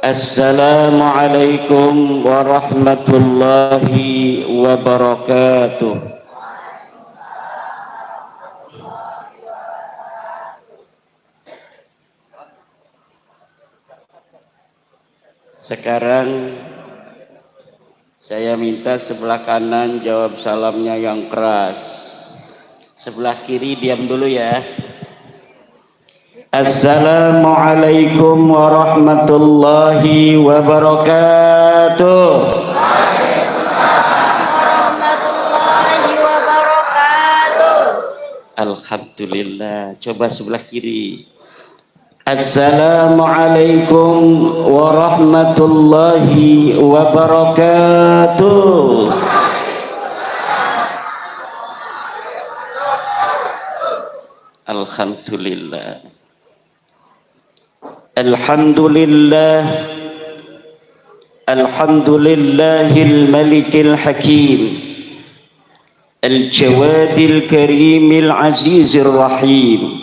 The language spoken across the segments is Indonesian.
Assalamualaikum warahmatullahi wabarakatuh. Sekarang saya minta sebelah kanan jawab salamnya yang keras. Sebelah kiri diam dulu ya. Assalamualaikum warahmatullahi wabarakatuh. Waalaikumsalam warahmatullahi wabarakatuh. Alhamdulillah. Coba sebelah kiri. Assalamualaikum warahmatullahi wabarakatuh. Alhamdulillah. Alhamdulillah. Alhamdulillahil malikil hakim. Al-jawadil karimil azizir rahim.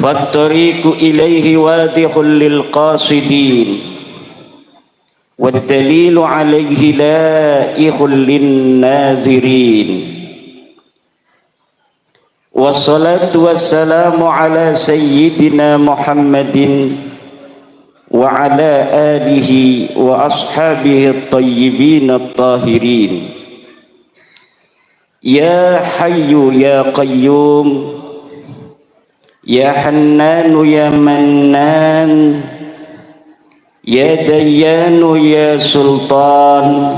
Fattariqu ilaihi wadihul lil qasidin. Waddalilu alaihi laihul lin nazirin. Wassalatu wassalamu ala sayyidina Muhammadin wa ala alihi wa ashabihi at-tayyibin at-tahirin. Ya hayyu ya qayyum, ya hannanu ya mannan, ya dayyanu ya sultan,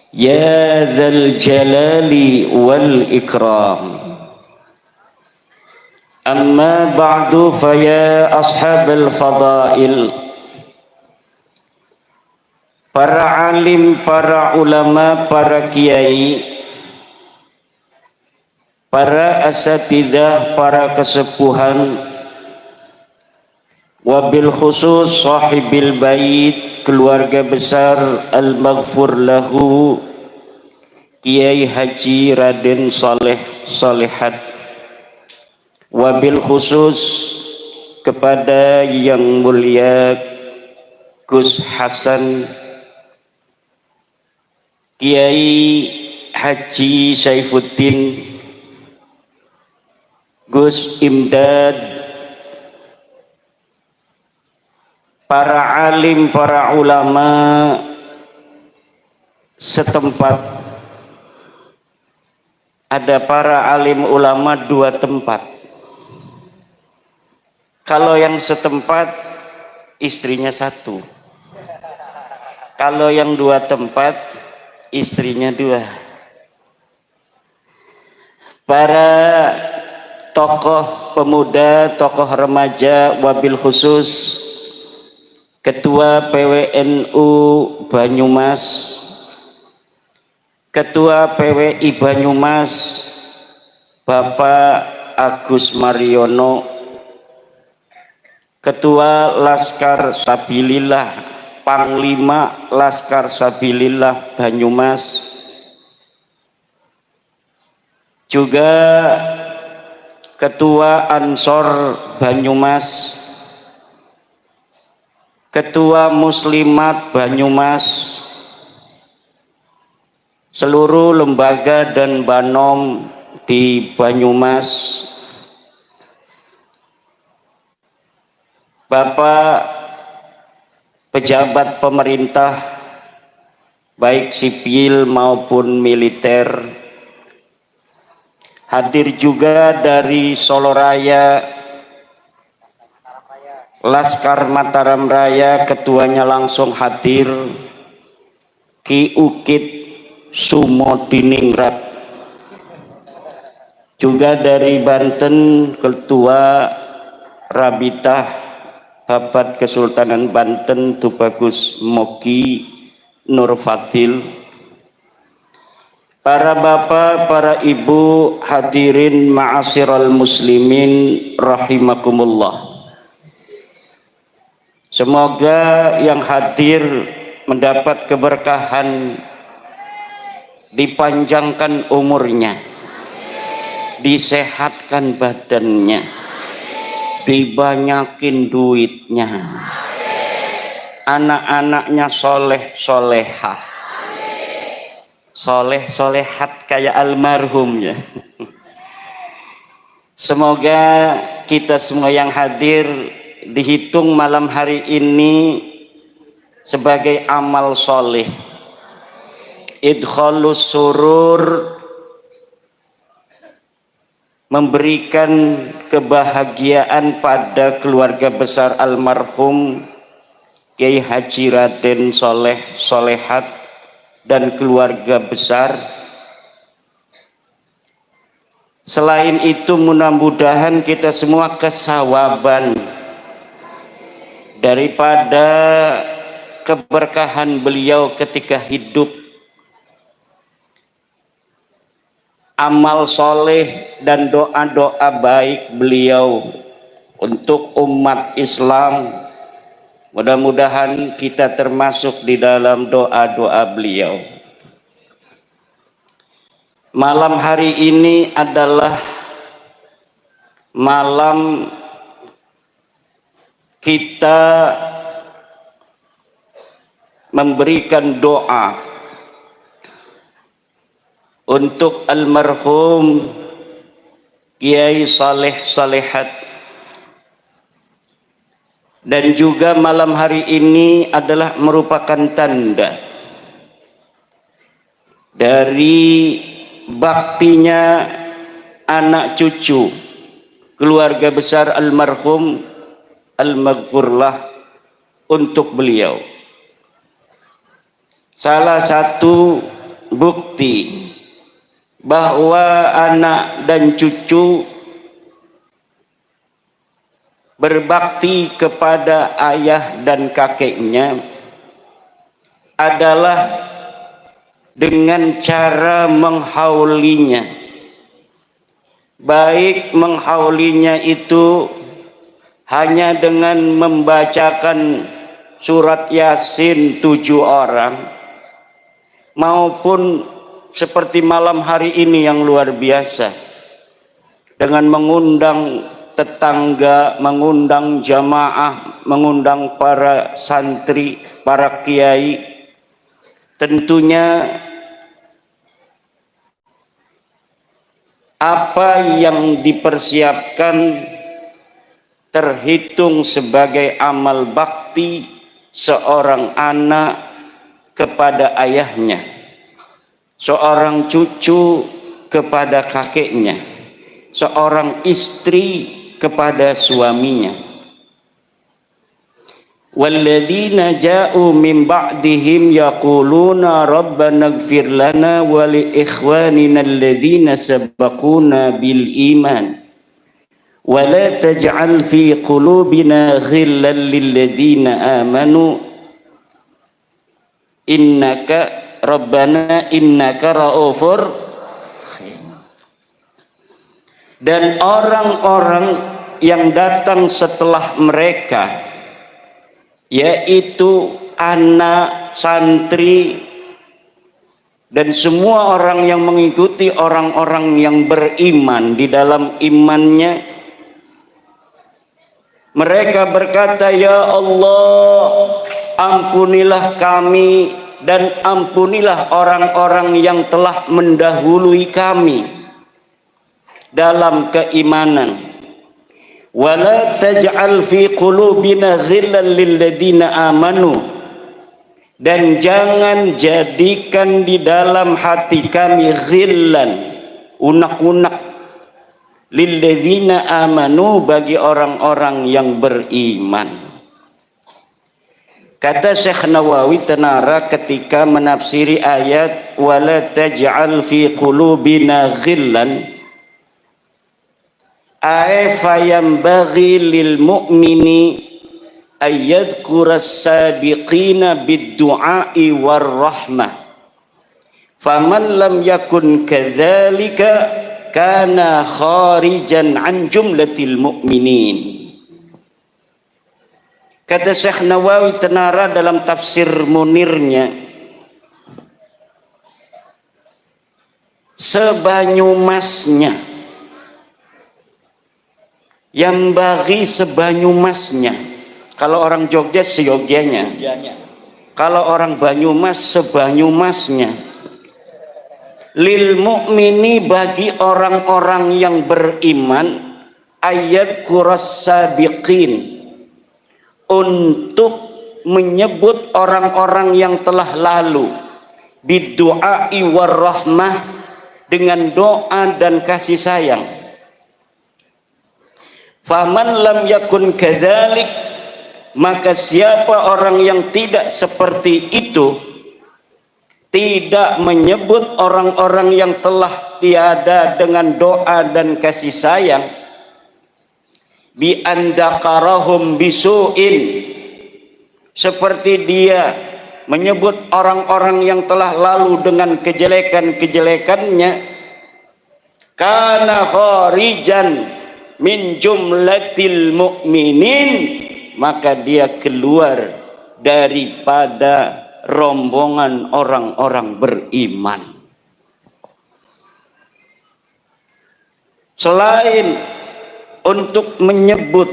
ya dzal jalali wal ikram. Amma ba'du faya ashabal fadail, para alim, para ulama, para kiai, para asatidzah, para kesepuhan, wabil khusus sahibil bait, keluarga besar al-maghfur lahu Kiai Haji Raden Saleh Salehat, wabil khusus kepada yang mulia Gus Hasan Kiai Haji Saifuddin, Gus Imdad, para alim, para ulama setempat. Ada para alim ulama dua tempat. Kalau yang setempat istrinya satu, kalau yang dua tempat istrinya dua. Para tokoh pemuda, tokoh remaja, wabil khusus Ketua PWNU Banyumas, Ketua PWI Banyumas Bapak Agus Mariono, Ketua Laskar Sabilillah, Panglima Laskar Sabilillah Banyumas, juga Ketua Ansor Banyumas, Ketua Muslimat Banyumas, seluruh lembaga dan banom di Banyumas, Bapak pejabat pemerintah baik sipil maupun militer, hadir juga dari Solo Raya, Laskar Mataram Raya, ketuanya langsung hadir, Ki Ukit Sumodiningrat, juga dari Banten Ketua Rabitah Babat Kesultanan Banten Tubagus Moki Nur Fadil, para bapak, para ibu, hadirin ma'asyiral muslimin rahimakumullah. Semoga yang hadir mendapat keberkahan, dipanjangkan umurnya, disehatkan badannya, dibanyakin duitnya, anak-anaknya soleh solehah, soleh solehat kayak almarhum ya. Semoga kita semua yang hadir dihitung malam hari ini sebagai amal soleh, idkhalus surur, memberikan kebahagiaan pada keluarga besar almarhum Kiai Haji Raden Soleh Solehat dan keluarga besar. Selain itu mudah-mudahan kita semua kesawaban daripada keberkahan beliau ketika hidup, amal soleh dan doa-doa baik beliau untuk umat Islam. Mudah-mudahan kita termasuk di dalam doa-doa beliau. Malam hari ini adalah malam kita memberikan doa untuk almarhum Kiai Saleh Salehat, dan juga malam hari ini adalah merupakan tanda dari baktinya anak cucu keluarga besar almarhum al-maghfurlah untuk beliau. Salah satu bukti bahwa anak dan cucu berbakti kepada ayah dan kakeknya adalah dengan cara menghaulinya. Baik menghaulinya itu hanya dengan membacakan surat Yasin 7 orang, maupun seperti malam hari ini yang luar biasa dengan mengundang tetangga, mengundang jamaah, mengundang para santri, para kiai. Tentunya apa yang dipersiapkan terhitung sebagai amal bakti seorang anak kepada ayahnya, seorang cucu kepada kakeknya, seorang istri kepada suaminya. Walladzina ja'u min ba'dihim yaquluna rabbana ighfir lana wa li ikhwanina alladzina sabaquna bil iman wa la taj'al fi qulubina ghillan lil ladzina amanu innaka rabbana innaka raufur. Dan orang-orang yang datang setelah mereka, yaitu anak, santri, dan semua orang yang mengikuti orang-orang yang beriman di dalam imannya, mereka berkata, ya Allah, ampunilah kami dan ampunilah orang-orang yang telah mendahului kami dalam keimanan. Wala taj'al fi qulubina ghillan lil ladzina amanu, dan jangan jadikan di dalam hati kami ghillan, unak-unak, lil ladzina amanu, bagi orang-orang yang beriman. Kata Syekh Nawawi Tenara ketika menafsiri ayat wala taj'al fi qulubina ghillan, fayambaghi lil mu'mini ayyadhkura as-sabiqina bid-du'a'i war-rahmah, faman lam yakun kadzalika kana kharijan an jumlatil mu'minin. Kata Syekh Nawawi Tenara dalam tafsir Munirnya, sebanyumasnya, yang bagi sebanyumasnya, Kalau orang Jogja seyogyanya. Kalau orang Banyumas sebanyumasnya. Lil mu'mini, bagi orang-orang yang beriman, ayat kuras sabiqin, untuk menyebut orang-orang yang telah lalu, bidu'ai warahmah, dengan doa dan kasih sayang. Faman lam yakun kadzalik, maka siapa orang yang tidak seperti itu, tidak menyebut orang-orang yang telah tiada dengan doa dan kasih sayang, bi andakarahum bisuin, seperti dia menyebut orang-orang yang telah lalu dengan kejelekan-kejelekannya, kana kharijan min jumlatil mu'minin, maka dia keluar daripada rombongan orang-orang beriman. Selain untuk menyebut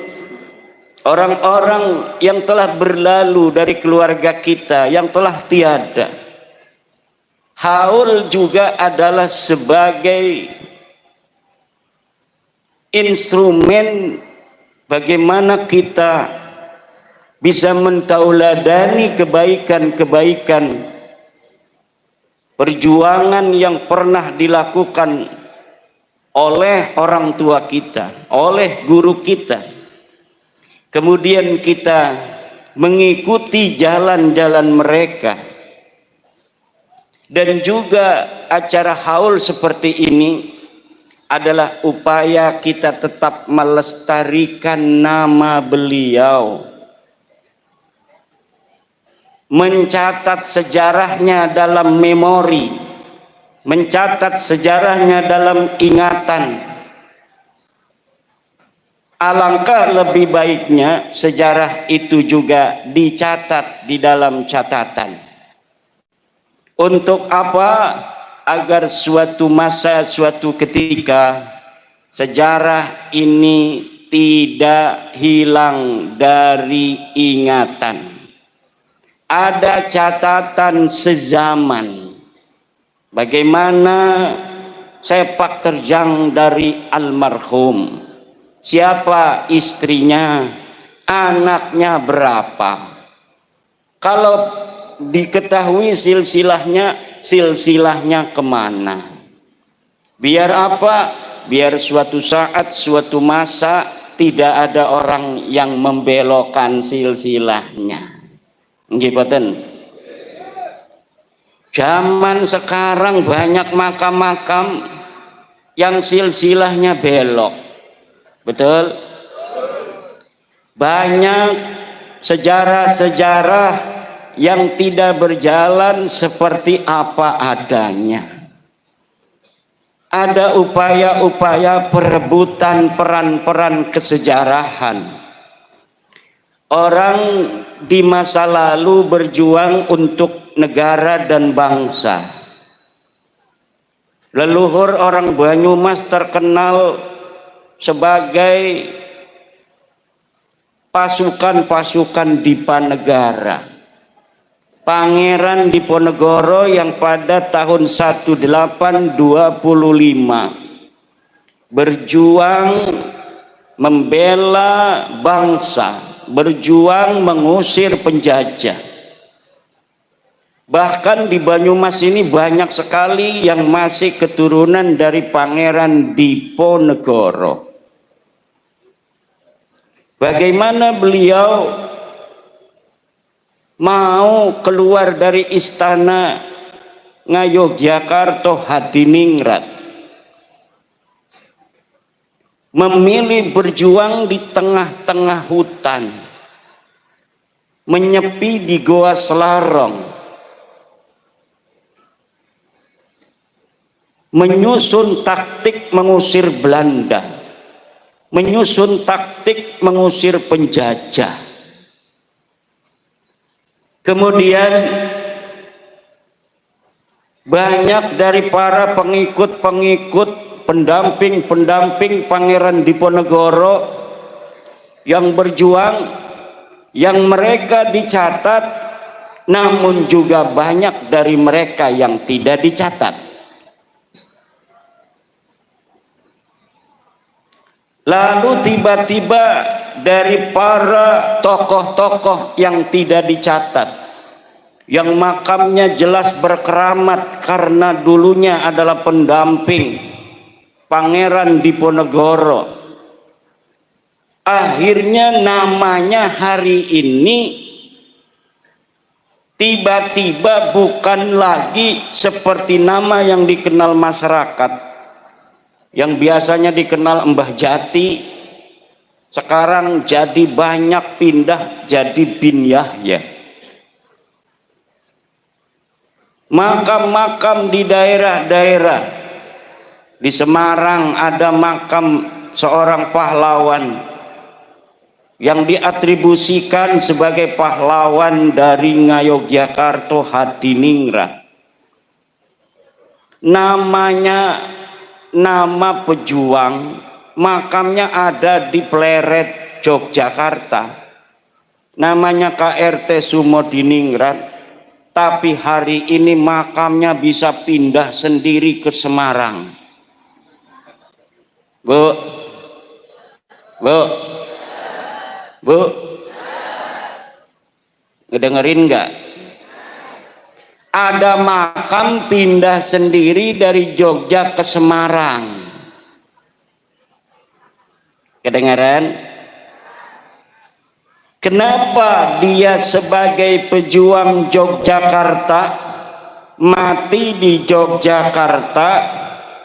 orang-orang yang telah berlalu dari keluarga kita, yang telah tiada, haul juga adalah sebagai instrumen bagaimana kita bisa mentauladani kebaikan-kebaikan perjuangan yang pernah dilakukan oleh orang tua kita, oleh guru kita. Kemudian kita mengikuti jalan-jalan mereka. Dan juga acara haul seperti ini adalah upaya kita tetap melestarikan nama beliau, mencatat sejarahnya dalam memori, mencatat sejarahnya dalam ingatan. Alangkah lebih baiknya sejarah itu juga dicatat di dalam catatan. Untuk apa? Agar suatu masa, suatu ketika sejarah ini tidak hilang dari ingatan. Ada catatan sezaman bagaimana sepak terjang dari almarhum, siapa istrinya, anaknya berapa. Kalau diketahui silsilahnya kemana. Biar apa? Biar suatu saat, suatu masa tidak ada orang yang membelokkan silsilahnya. Nggih boten. Zaman sekarang banyak makam-makam yang silsilahnya belok. Betul? Banyak sejarah-sejarah yang tidak berjalan seperti apa adanya. Ada upaya-upaya perebutan peran-peran kesejarahan. Orang di masa lalu berjuang untuk negara dan bangsa. Leluhur orang Banyumas terkenal sebagai pasukan-pasukan Dipanegara. Pangeran Diponegoro yang pada tahun 1825 berjuang membela bangsa, berjuang mengusir penjajah. Bahkan di Banyumas ini banyak sekali yang masih keturunan dari Pangeran Diponegoro. Bagaimana beliau mau keluar dari istana Ngayogyakarta Hadiningrat, memilih berjuang di tengah-tengah hutan, menyepi di Goa Selarong, menyusun taktik mengusir Belanda, menyusun taktik mengusir penjajah. Kemudian banyak dari para pengikut-pengikut, pendamping-pendamping Pangeran Diponegoro yang berjuang yang mereka dicatat, namun juga banyak dari mereka yang tidak dicatat. Lalu tiba-tiba dari para tokoh-tokoh yang tidak dicatat, yang makamnya jelas berkeramat karena dulunya adalah pendamping Pangeran Diponegoro, akhirnya namanya hari ini tiba-tiba bukan lagi seperti nama yang dikenal masyarakat, yang biasanya dikenal Mbah Jati, sekarang jadi banyak pindah jadi Bin Yahya. Makam-makam di daerah-daerah, di Semarang ada makam seorang pahlawan yang diatribusikan sebagai pahlawan dari Ngayogyakarta Hadiningrat. Namanya nama pejuang, makamnya ada di Pleret, Yogyakarta, namanya KRT Sumodiningrat, tapi hari ini makamnya bisa pindah sendiri ke Semarang. Bu, ngedengerin nggak? Ada makam pindah sendiri dari Jogja ke Semarang. Kedengaran? Kenapa dia sebagai pejuang Yogyakarta, mati di Yogyakarta,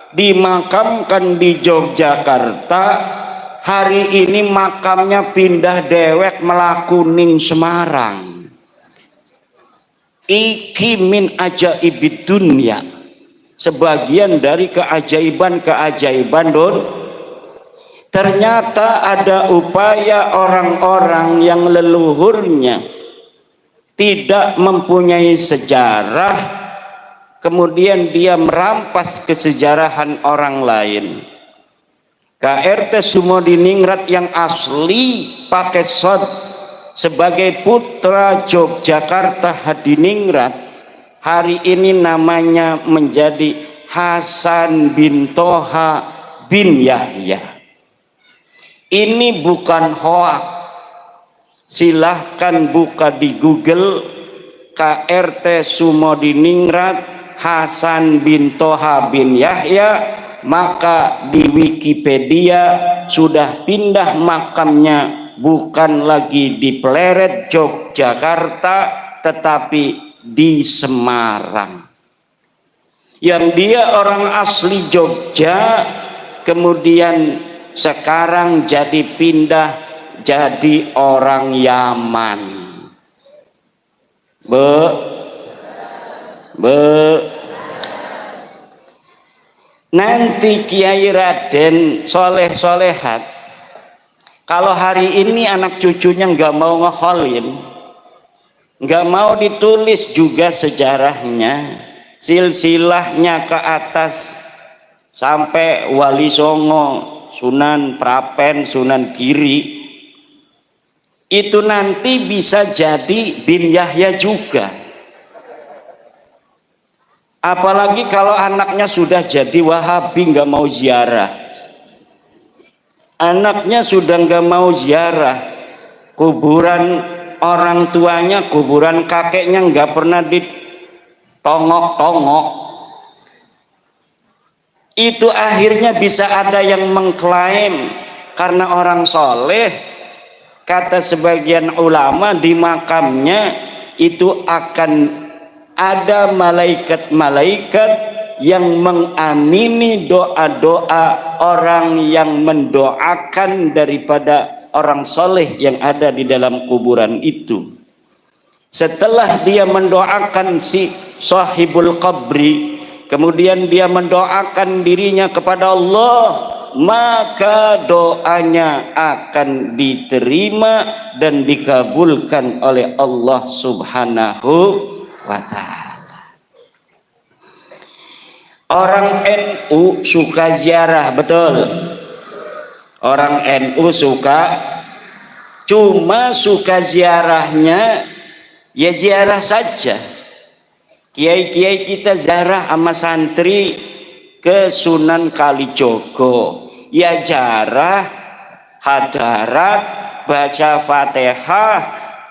dimakamkan di Yogyakarta, hari ini makamnya pindah dewek Melakuning Semarang? Iki min ajaibid dunya, sebagian dari keajaiban-keajaiban ternyata ada upaya orang-orang yang leluhurnya tidak mempunyai sejarah, kemudian dia merampas kesejarahan orang lain. KRT Sumodiningrat yang asli pakai sod sebagai putra Yogyakarta Hadiningrat, hari ini namanya menjadi Hasan bin Toha bin Yahya. Ini bukan hoak, silahkan buka di Google KRT Sumodiningrat Hasan bin Toha bin Yahya, maka di Wikipedia sudah pindah makamnya bukan lagi di Pleret Yogyakarta, tetapi di Semarang. Yang dia orang asli Jogja, kemudian sekarang jadi pindah jadi orang Yaman. Nanti Kiai Raden Soleh Solehat, kalau hari ini anak cucunya nggak mau ngekholin, nggak mau ditulis juga sejarahnya, silsilahnya ke atas sampai Wali Songo, Sunan Prapen, Sunan Giri, itu nanti bisa jadi Bin Yahya juga. Apalagi kalau anaknya sudah jadi Wahabi, nggak mau ziarah. Anaknya sudah nggak mau ziarah kuburan orang tuanya, kuburan kakeknya nggak pernah ditongok-tongok. Itu akhirnya bisa ada yang mengklaim karena orang soleh, kata sebagian ulama, di makamnya itu akan ada malaikat-malaikat yang mengamini doa-doa orang yang mendoakan daripada orang soleh yang ada di dalam kuburan itu. Setelah dia mendoakan si sahibul qabri, kemudian dia mendoakan dirinya kepada Allah, maka doanya akan diterima dan dikabulkan oleh Allah Subhanahu wa ta'ala. Orang NU suka ziarah, betul? Orang NU suka Cuma suka ziarahnya ya ziarah saja. Kiai-kiai kita ziarah sama santri ke Sunan Kalijogo, ya ziarah, hadarat, baca Fatihah,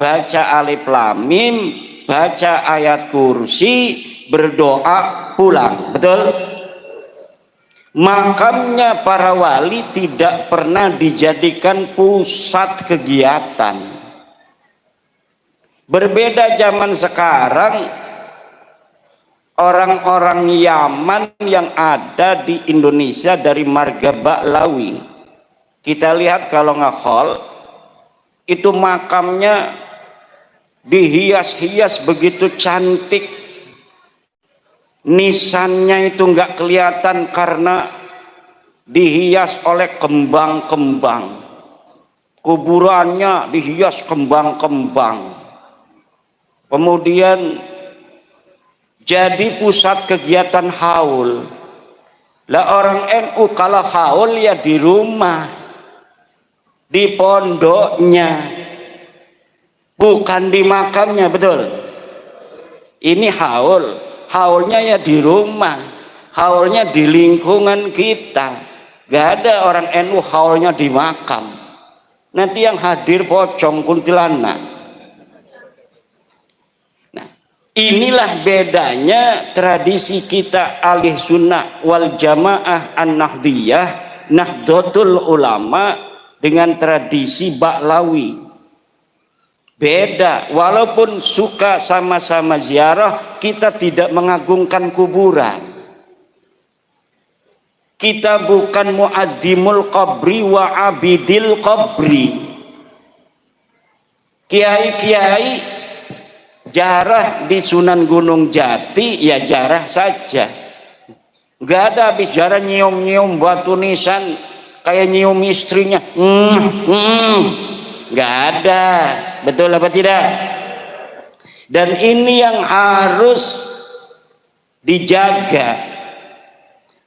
baca Alif Lam Mim, baca ayat kursi, berdoa, pulang. Betul? Makamnya para wali tidak pernah dijadikan pusat kegiatan. Berbeda zaman sekarang, orang-orang Yaman yang ada di Indonesia dari marga Baklawi, kita lihat kalau nge-haul itu makamnya dihias-hias begitu cantik, nisannya itu nggak kelihatan karena dihias oleh kembang-kembang, kuburannya dihias kembang-kembang, kemudian jadi pusat kegiatan haul. Lah orang NU kalau haul ya di rumah, di pondoknya, bukan di makamnya. Betul? Ini haul, haulnya ya di rumah, haulnya di lingkungan kita. Gak ada orang NU haulnya di makam. Nanti yang hadir pocong kuntilanak. Inilah bedanya tradisi kita ahli sunnah wal jamaah an-nahdiyah, Nahdlatul Ulama, dengan tradisi Baklawi. Beda, walaupun suka sama-sama ziarah, kita tidak mengagungkan kuburan. Kita bukan muaddimul qabri wa abidil qabri. Kiai-kiai jarah di Sunan Gunung Jati ya jarah saja, nggak ada habis jarah nyium-nyium batu nisan kayak nyium istrinya, nggak ada. Betul apa tidak? Dan ini yang harus dijaga.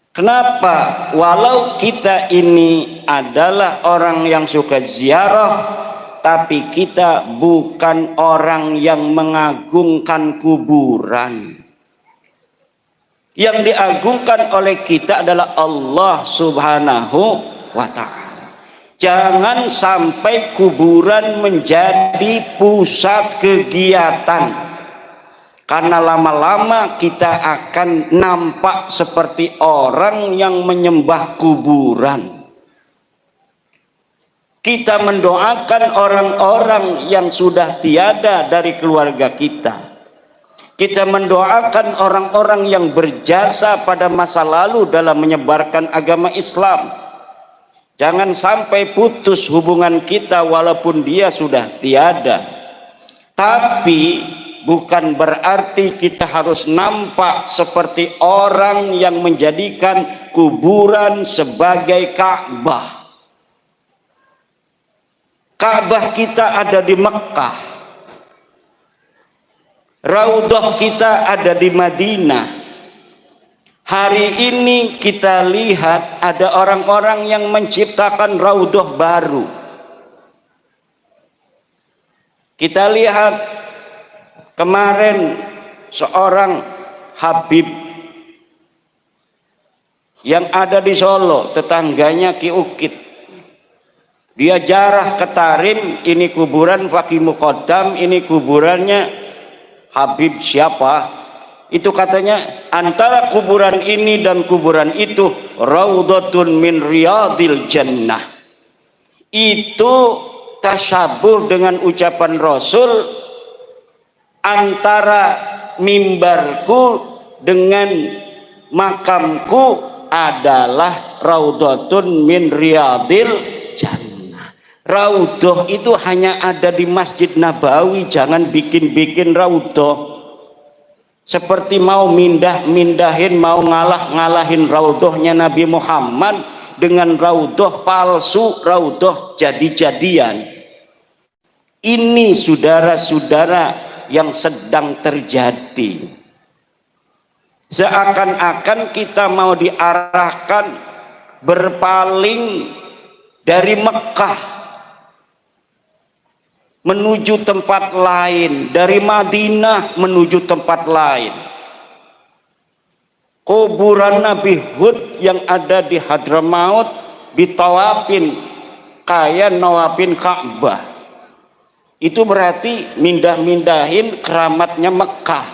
Kenapa? Walau kita ini adalah orang yang suka ziarah, tapi kita bukan orang yang mengagungkan kuburan. Yang diagungkan oleh kita adalah Allah Subhanahu wa Ta'ala. Jangan sampai kuburan menjadi pusat kegiatan, karena lama-lama kita akan nampak seperti orang yang menyembah kuburan. Kita mendoakan orang-orang yang sudah tiada dari keluarga kita. Kita mendoakan orang-orang yang berjasa pada masa lalu dalam menyebarkan agama Islam. Jangan sampai putus hubungan kita walaupun dia sudah tiada. Tapi bukan berarti kita harus nampak seperti orang yang menjadikan kuburan sebagai Ka'bah. Ka'bah kita ada di Mekah, Raudhah kita ada di Madinah. Hari ini kita lihat ada orang-orang yang menciptakan Raudhah baru. Kita lihat kemarin seorang Habib yang ada di Solo, tetangganya Ki Ukit. Dia jarah ke Tarim, ini kuburan Fakih Muqaddam, ini kuburannya Habib siapa. Itu katanya antara kuburan ini dan kuburan itu Raudhatun min riyadil jannah. Itu tasyabuh dengan ucapan Rasul, antara mimbarku dengan makamku adalah Raudhatun min riyadil jannah. Raudhah itu hanya ada di Masjid Nabawi, jangan bikin-bikin raudhah. Seperti mau mindahin, mau ngalahin raudhahnya Nabi Muhammad dengan raudhah palsu, raudhah jadi-jadian. Ini saudara-saudara yang sedang terjadi. Seakan-akan kita mau diarahkan berpaling dari Mekah menuju tempat lain, dari Madinah menuju tempat lain. Kuburan Nabi Hud yang ada di Hadramaut ditawafin kayak nawafin Ka'bah. Itu berarti mindah-mindahin keramatnya Mekah,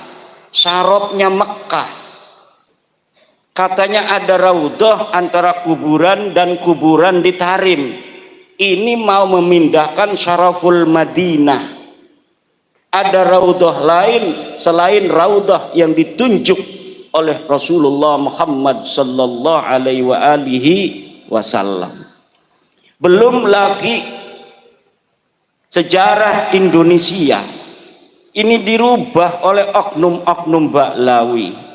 syarofnya Mekah. Katanya ada raudhah antara kuburan dan kuburan di Tarim. Ini mau memindahkan syaraful Madinah. Ada raudhah lain selain raudhah yang ditunjuk oleh Rasulullah Muhammad sallallahu alaihi wasallam. Belum lagi sejarah Indonesia ini dirubah oleh oknum-oknum Baklawi.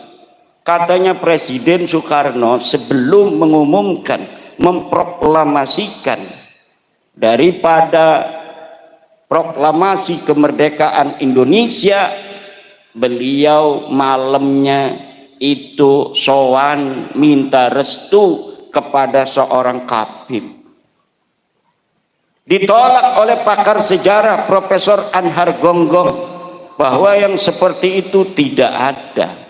Katanya Presiden Soekarno sebelum mengumumkan, memproklamasikan daripada proklamasi kemerdekaan Indonesia, beliau malamnya itu sowan minta restu kepada seorang kabib. Ditolak oleh pakar sejarah Profesor Anhar Gonggong bahwa yang seperti itu tidak ada.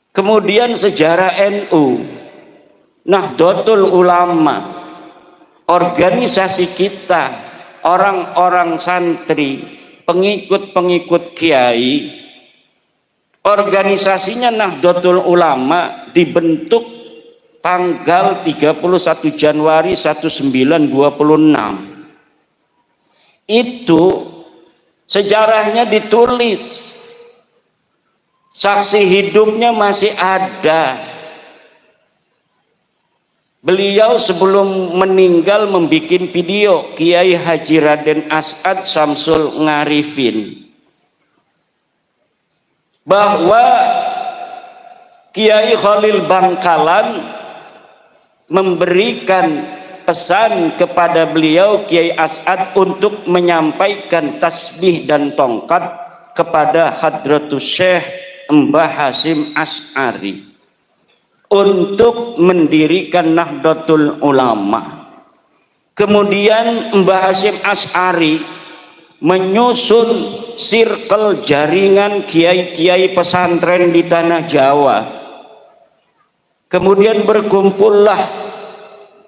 Kemudian sejarah NU, Nahdlatul Ulama, organisasi kita, orang-orang santri, pengikut-pengikut kiai, organisasinya Nahdlatul Ulama dibentuk tanggal 31 Januari 1926. Itu sejarahnya ditulis, saksi hidupnya masih ada. Beliau sebelum meninggal membuat video, Kiai Haji Raden As'ad Samsul Ngarifin, bahwa Kiai Khalil Bangkalan memberikan pesan kepada beliau Kiai As'ad untuk menyampaikan tasbih dan tongkat kepada Hadratus Syekh Mbah Hasyim Asy'ari untuk mendirikan Nahdlatul Ulama. Kemudian Mbah Hasyim Asy'ari menyusun circle jaringan kiai-kiai pesantren di tanah Jawa. Kemudian berkumpullah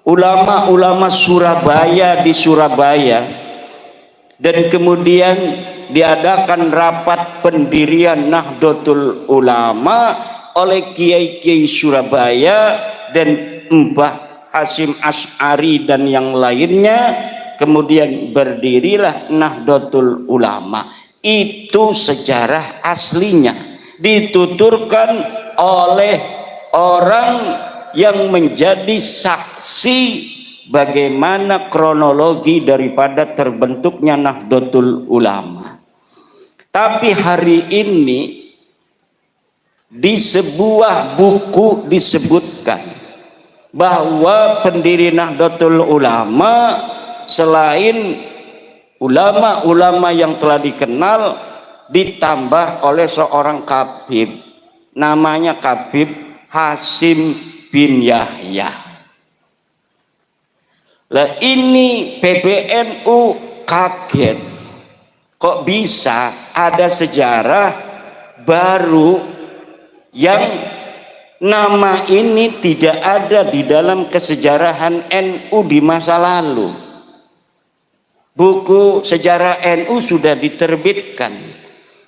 ulama-ulama Surabaya di Surabaya, dan kemudian diadakan rapat pendirian Nahdlatul Ulama oleh kiai-kiai Surabaya dan Mbah Hasyim Asy'ari dan yang lainnya. Kemudian berdirilah Nahdlatul Ulama. Itu sejarah aslinya, dituturkan oleh orang yang menjadi saksi bagaimana kronologi daripada terbentuknya Nahdlatul Ulama. Tapi hari ini di sebuah buku disebutkan bahwa pendiri Nahdlatul Ulama selain ulama-ulama yang telah dikenal, ditambah oleh seorang kabib, namanya Kabib Hasyim bin Yahya. Lah ini PBNU kaget, kok bisa ada sejarah baru yang nama ini tidak ada di dalam kesejarahan NU di masa lalu. Buku sejarah NU sudah diterbitkan,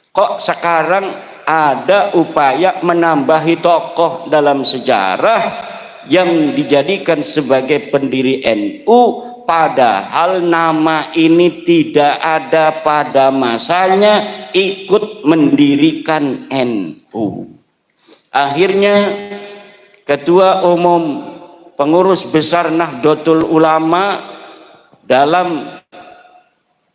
kok sekarang ada upaya menambahi tokoh dalam sejarah yang dijadikan sebagai pendiri NU, padahal nama ini tidak ada pada masanya ikut mendirikan NU. Akhirnya Ketua Umum Pengurus Besar Nahdlatul Ulama dalam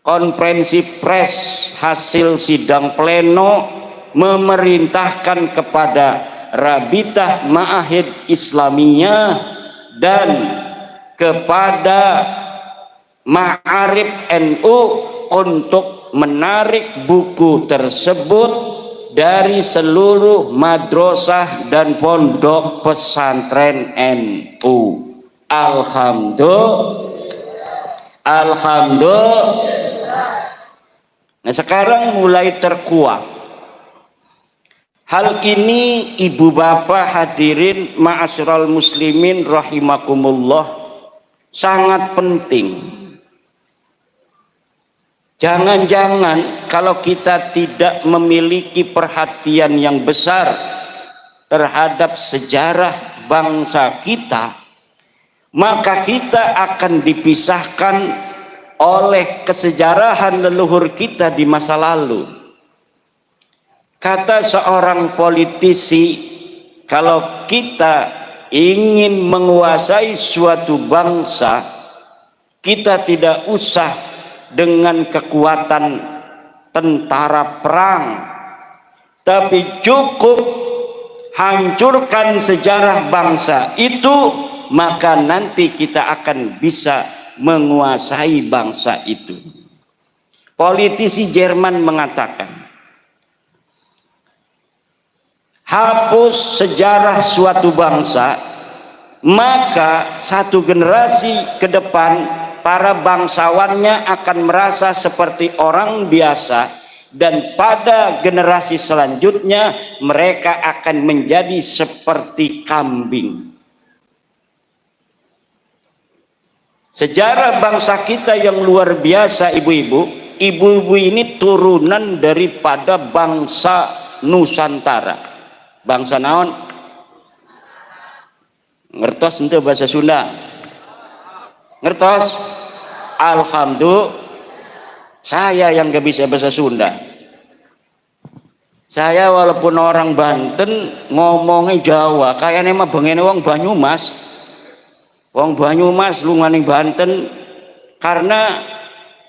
konferensi pers hasil sidang pleno memerintahkan kepada Rabitah Ma'ahid Islamiyah dan kepada Ma'arif NU untuk menarik buku tersebut dari seluruh madrasah dan pondok pesantren NU. Alhamdulillah. Nah sekarang mulai terkuak. Hal ini ibu bapak hadirin ma'asyiral muslimin rahimakumullah sangat penting. Jangan-jangan kalau kita tidak memiliki perhatian yang besar terhadap sejarah bangsa kita, maka kita akan dipisahkan oleh kesejarahan leluhur kita di masa lalu. Kata seorang politisi, kalau kita ingin menguasai suatu bangsa, kita tidak usah dengan kekuatan tentara perang, tapi cukup hancurkan sejarah bangsa itu, maka nanti kita akan bisa menguasai bangsa itu. Politisi Jerman mengatakan, hapus sejarah suatu bangsa, maka satu generasi ke depan para bangsawannya akan merasa seperti orang biasa, dan pada generasi selanjutnya mereka akan menjadi seperti kambing. Sejarah bangsa kita yang luar biasa, ibu-ibu ini turunan daripada bangsa Nusantara. Bangsa naon? Ngertos ente bahasa Sunda? Ngertos? Alhamdulillah. Saya yang gak bisa bahasa Sunda. Saya walaupun orang Banten ngomongnya Jawa, kayaknya mah bengene wong Banyumas. Wong Banyumas lunganing Banten, karena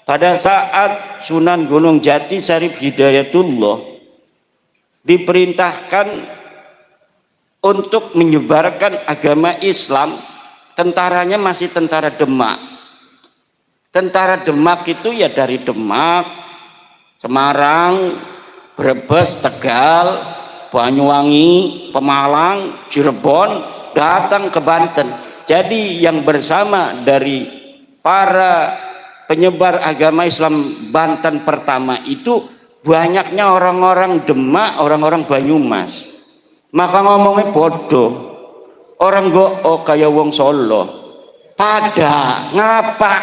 pada saat Sunan Gunung Jati Syarif Hidayatullah diperintahkan untuk menyebarkan agama Islam, tentaranya masih tentara Demak. Tentara Demak itu ya dari Demak, Semarang, Brebes, Tegal, Banyuwangi, Pemalang, Cirebon, datang ke Banten. Jadi yang bersama dari para penyebar agama Islam Banten pertama itu banyaknya orang-orang Demak, orang-orang Banyumas. Maka ngomongnya bodoh, orang go kayak wong Solo, pada ngapa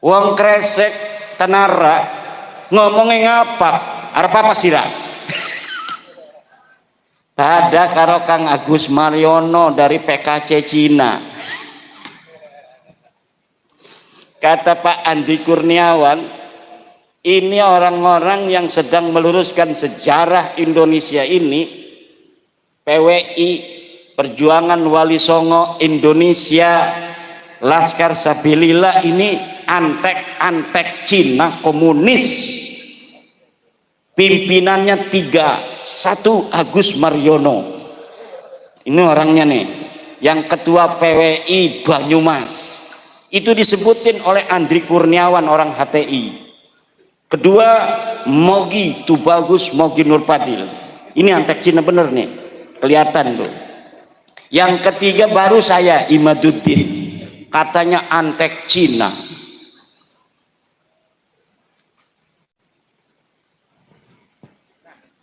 wong Kresek Tanara ngomongnya ngapa arep apa sira. Pada karo Kang Agus Mariono dari PKC Cina. Kata Pak Andi Kurniawan, ini orang-orang yang sedang meluruskan sejarah Indonesia ini, PWI, Perjuangan Wali Songo Indonesia, Laskar Sabilillah, ini antek-antek Cina komunis. Pimpinannya 3, 1 Agus Mariono. Ini orangnya nih, yang ketua PWI Banyumas. Itu disebutin oleh Andri Kurniawan, orang HTI. Kedua Mogi Tubagus Mogi Nurpadil, ini antek Cina bener nih, kelihatan tuh. Yang ketiga baru saya Imaduddin, katanya antek Cina.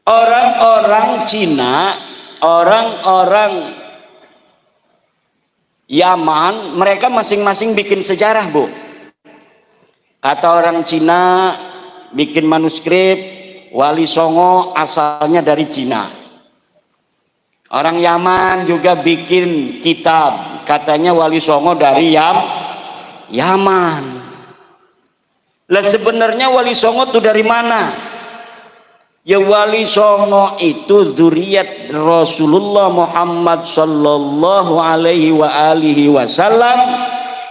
Orang-orang Cina, orang-orang Yaman, mereka masing-masing bikin sejarah, Bu. Kata orang Cina bikin manuskrip, Wali Songo asalnya dari Cina. Orang Yaman juga bikin kitab, katanya Wali Songo dari Yaman. Lah sebenarnya Wali Songo itu dari mana? Ya Wali Songo itu dzurriyyat Rasulullah Muhammad sallallahu alaihi wa alihi wasallam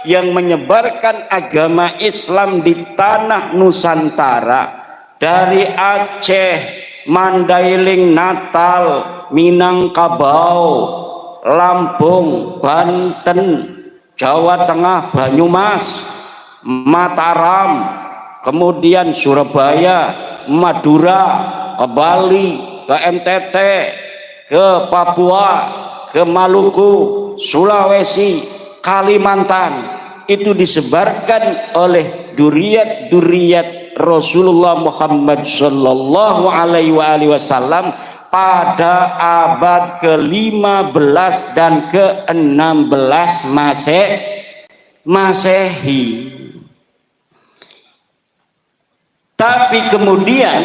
yang menyebarkan agama Islam di tanah Nusantara, dari Aceh, Mandailing, Natal, Minangkabau, Lampung, Banten, Jawa Tengah, Banyumas, Mataram, kemudian Surabaya, Madura, ke Bali, ke NTT, ke Papua, ke Maluku, Sulawesi, Kalimantan itu disebarkan oleh duriat Rasulullah Muhammad sallallahu alaihi wasallam pada abad ke-15 dan ke-16 Masehi. Tapi kemudian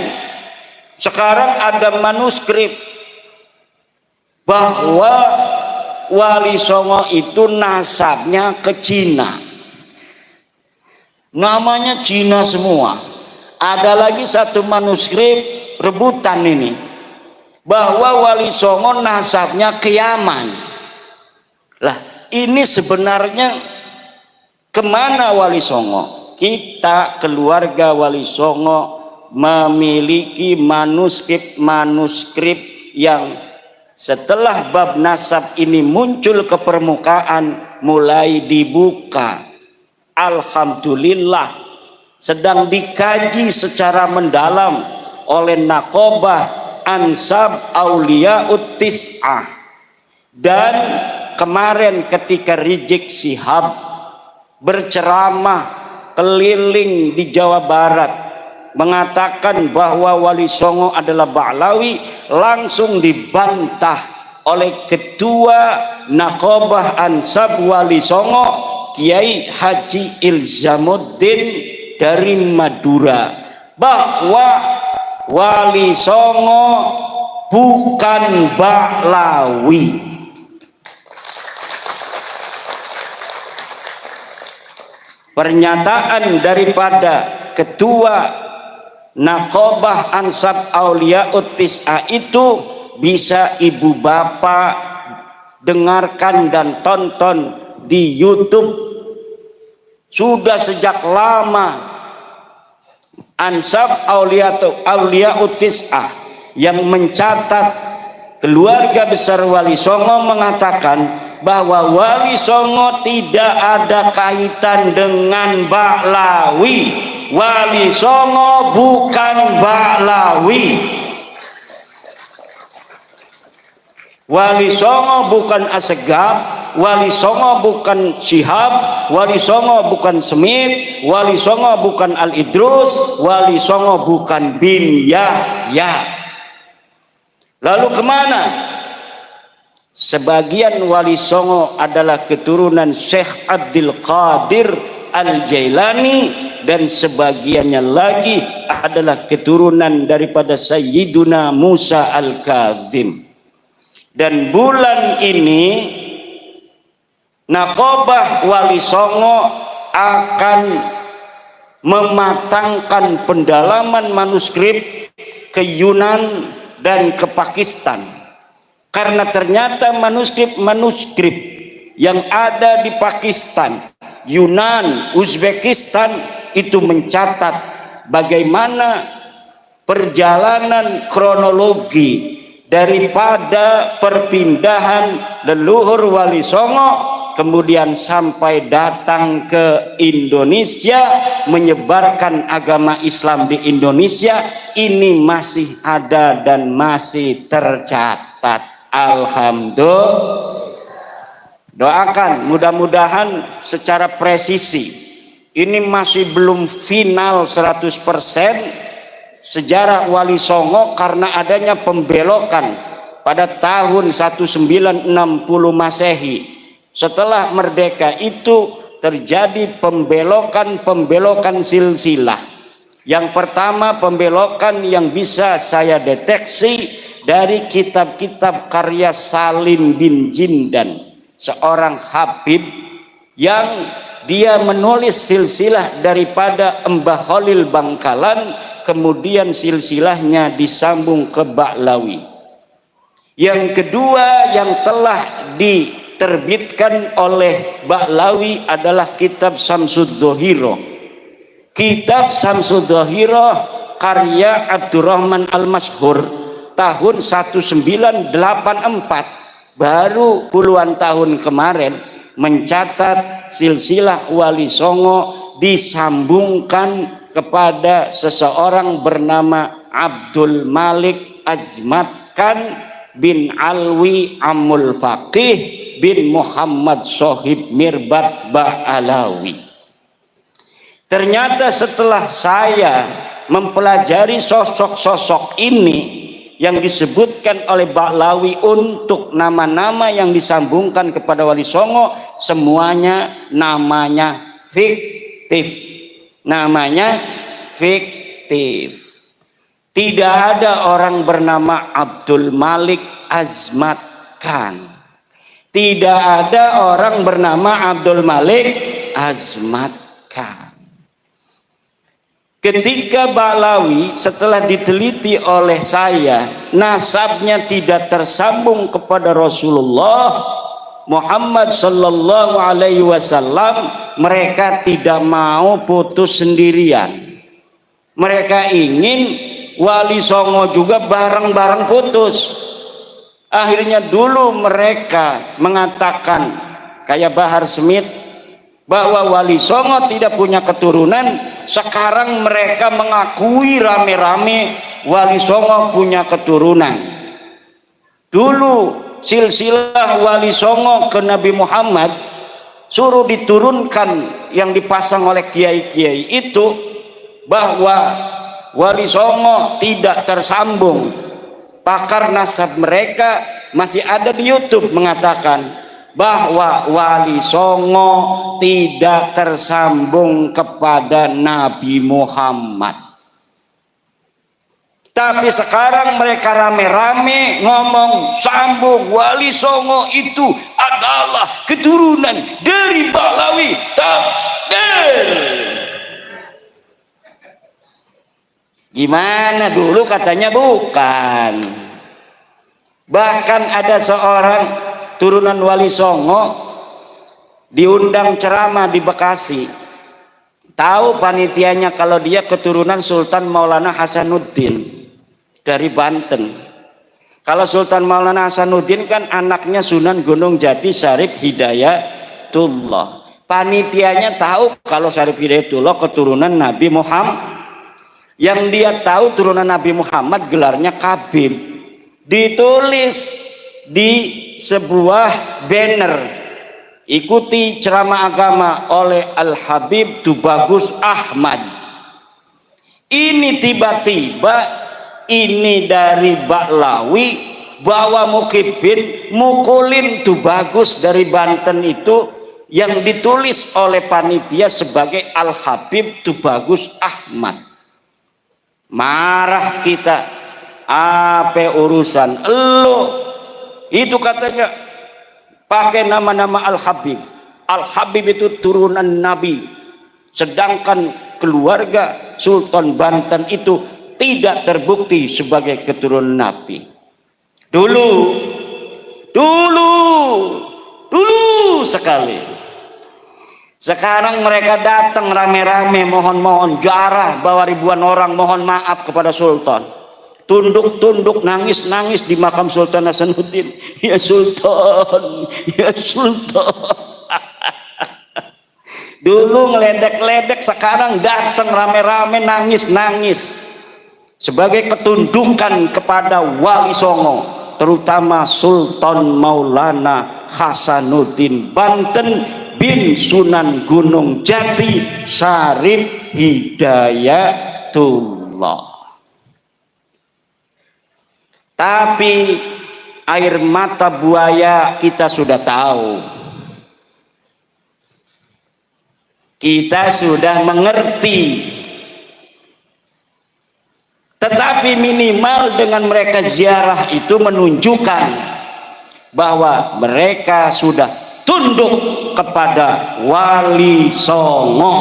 sekarang ada manuskrip bahwa Wali Songo itu nasabnya ke Cina, namanya Cina semua. Ada lagi satu manuskrip rebutan ini bahwa Wali Songo nasabnya ke Yaman. Lah ini sebenarnya kemana Wali Songo? Kita keluarga Wali Songo memiliki manuskrip yang setelah bab nasab ini muncul ke permukaan mulai dibuka. Alhamdulillah sedang dikaji secara mendalam oleh Naqobah Ansab Auliyaut Tis'ah. Dan kemarin ketika Rizik Syihab berceramah keliling di Jawa Barat mengatakan bahwa Wali Songo adalah Ba'lawi, langsung dibantah oleh ketua Naqobah Ansab Wali Songo Kiai Haji Ilzamuddin dari Madura, bahwa Wali Songo bukan Ba'lawi. Pernyataan daripada ketua Naqobah Ansab Auliyaut Tis'ah itu bisa ibu bapak dengarkan dan tonton di YouTube. Sudah sejak lama Ansab Auliyaut Tis'ah yang mencatat keluarga besar Wali Songo mengatakan bahwa Wali Songo tidak ada kaitan dengan Ba'lawi. Wali Songo bukan Ba'lawi. Wali Songo bukan Assegaf, Wali Songo bukan Syihab, Wali Songo bukan Semit, Wali Songo bukan Al-Idrus, Wali Songo bukan bin Yahya. Lalu kemana? Sebagian Wali Songo adalah keturunan Syekh Abdul Qadir Al-Jailani, dan sebagiannya lagi adalah keturunan daripada Sayyiduna Musa Al-Kazim. Dan bulan ini Naqobah Wali Songo akan mematangkan pendalaman manuskrip ke Yunan dan ke Pakistan, karena ternyata manuskrip yang ada di Pakistan, Yunan, Uzbekistan itu mencatat bagaimana perjalanan kronologi daripada perpindahan leluhur Wali Songo kemudian sampai datang ke Indonesia menyebarkan agama Islam di Indonesia. Ini masih ada dan masih tercatat. Alhamdulillah. Doakan mudah-mudahan secara presisi. Ini masih belum final 100% sejarah Wali Songo karena adanya pembelokan pada tahun 1960 Masehi. Setelah merdeka itu terjadi pembelokan silsilah. Yang pertama, pembelokan yang bisa saya deteksi dari kitab-kitab karya Salim bin Jindan, seorang habib yang dia menulis silsilah daripada Mbah Khalil Bangkalan, kemudian silsilahnya disambung ke Ba'lawi. Yang kedua yang telah diterbitkan oleh Ba'lawi adalah kitab Samsud Dhohiro. Kitab Samsud Dhohiro karya Abdurrahman Al-Mashhur tahun 1984, baru puluhan tahun kemarin mencatat silsilah Wali Songo disambungkan kepada seseorang bernama Abdul Malik Azmat Khan bin Alwi Amul Faqih bin Muhammad Sohib Mirbat Ba'alawi. Ternyata setelah saya mempelajari sosok-sosok ini yang disebutkan oleh Ba'alawi untuk nama-nama yang disambungkan kepada Wali Songo, semuanya namanya fiktif. Namanya fiktif. Tidak ada orang bernama Abdul Malik Azmat Khan. Tidak ada orang bernama Abdul Malik Azmat Khan. Ketika Ba'alawi setelah diteliti oleh saya, nasabnya tidak tersambung kepada Rasulullah Muhammad sallallahu alaihi wasallam, mereka tidak mau putus sendirian. Mereka ingin Wali Songo juga bareng-bareng putus. Akhirnya dulu mereka mengatakan kayak Bahar Smith bahwa Wali Songo tidak punya keturunan. Sekarang mereka mengakui rame-rame Wali Songo punya keturunan. Dulu silsilah Wali Songo ke Nabi Muhammad suruh diturunkan yang dipasang oleh kiai-kiai itu bahwa Wali Songo tidak tersambung. Pakar nasab mereka masih ada di YouTube mengatakan bahwa Wali Songo tidak tersambung kepada Nabi Muhammad. Tapi sekarang mereka rame-rame ngomong sambung, Wali Songo itu adalah keturunan dari Ba'alawi. Takbir. Gimana, dulu katanya bukan. Bahkan ada seorang turunan Wali Songo diundang ceramah di Bekasi. Tahu panitianya kalau dia keturunan Sultan Maulana Hasanuddin dari Banten. Kalau Sultan Maulana Hasanuddin kan anaknya Sunan Gunung Jati Syarif Hidayatullah. Panitianya tahu kalau Syarif Hidayatullah keturunan Nabi Muhammad. Yang dia tahu turunan Nabi Muhammad gelarnya Kabib. Ditulis di sebuah banner, ikuti ceramah agama oleh Al-Habib Tubagus Ahmad. Ini tiba-tiba ini dari Ba'alawi bawa Mukhibin mukulin Tubagus dari Banten itu yang ditulis oleh panitia sebagai Al-Habib Tubagus Ahmad. Marah kita, apa urusan lo? Itu katanya pakai nama-nama Al-Habib. Al-Habib itu turunan Nabi. Sedangkan keluarga Sultan Banten itu tidak terbukti sebagai keturunan Nabi. Dulu sekali. Sekarang mereka datang rame-rame mohon jarah bawa ribuan orang mohon maaf kepada Sultan. Tunduk-tunduk nangis-nangis di makam Sultan Hasanuddin. Ya Sultan, ya Sultan. Dulu ngeledek-ledek, sekarang datang rame-rame nangis-nangis. Sebagai ketundukan kepada Wali Songo, terutama Sultan Maulana Hasanuddin Banten bin Sunan Gunung Jati Syarif Hidayatullah. Tapi air mata buaya kita sudah tahu. Kita sudah mengerti. Tetapi minimal dengan mereka ziarah itu menunjukkan bahwa mereka sudah tunduk kepada Wali Songo.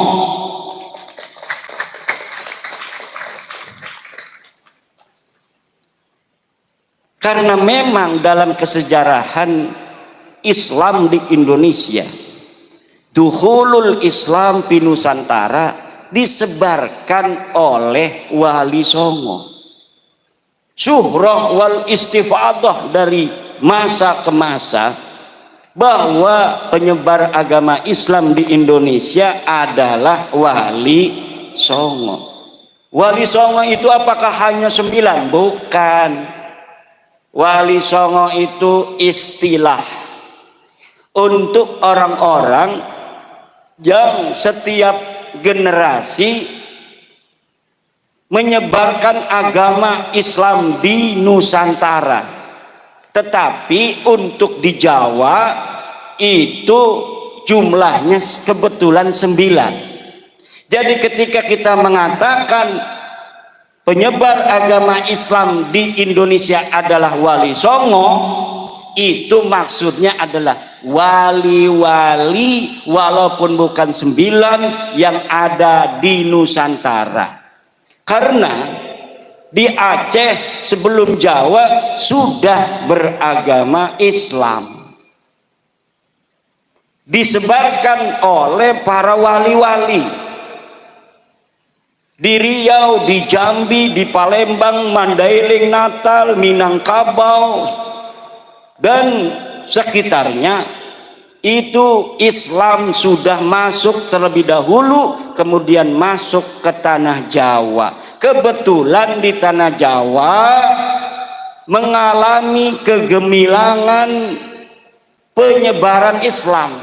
Karena memang dalam kesejarahan Islam di Indonesia, dukhulul Islam di Nusantara disebarkan oleh Wali Songo. Syuhrah wal istifadah dari masa ke masa bahwa penyebar agama Islam di Indonesia adalah Wali Songo. Wali Songo itu apakah hanya 9? Bukan. Wali Songo itu istilah untuk orang-orang yang setiap generasi menyebarkan agama Islam di Nusantara. Tetapi untuk di Jawa itu jumlahnya kebetulan 9. Jadi ketika kita mengatakan penyebar agama Islam di Indonesia adalah Wali Songo, itu maksudnya adalah wali-wali walaupun bukan 9 yang ada di Nusantara. Karena di Aceh sebelum Jawa sudah beragama Islam, disebarkan oleh para wali-wali di Riau, di Jambi, di Palembang, Mandailing, Natal, Minangkabau dan sekitarnya. Itu Islam sudah masuk terlebih dahulu, kemudian masuk ke tanah Jawa. Kebetulan di tanah Jawa mengalami kegemilangan penyebaran Islam.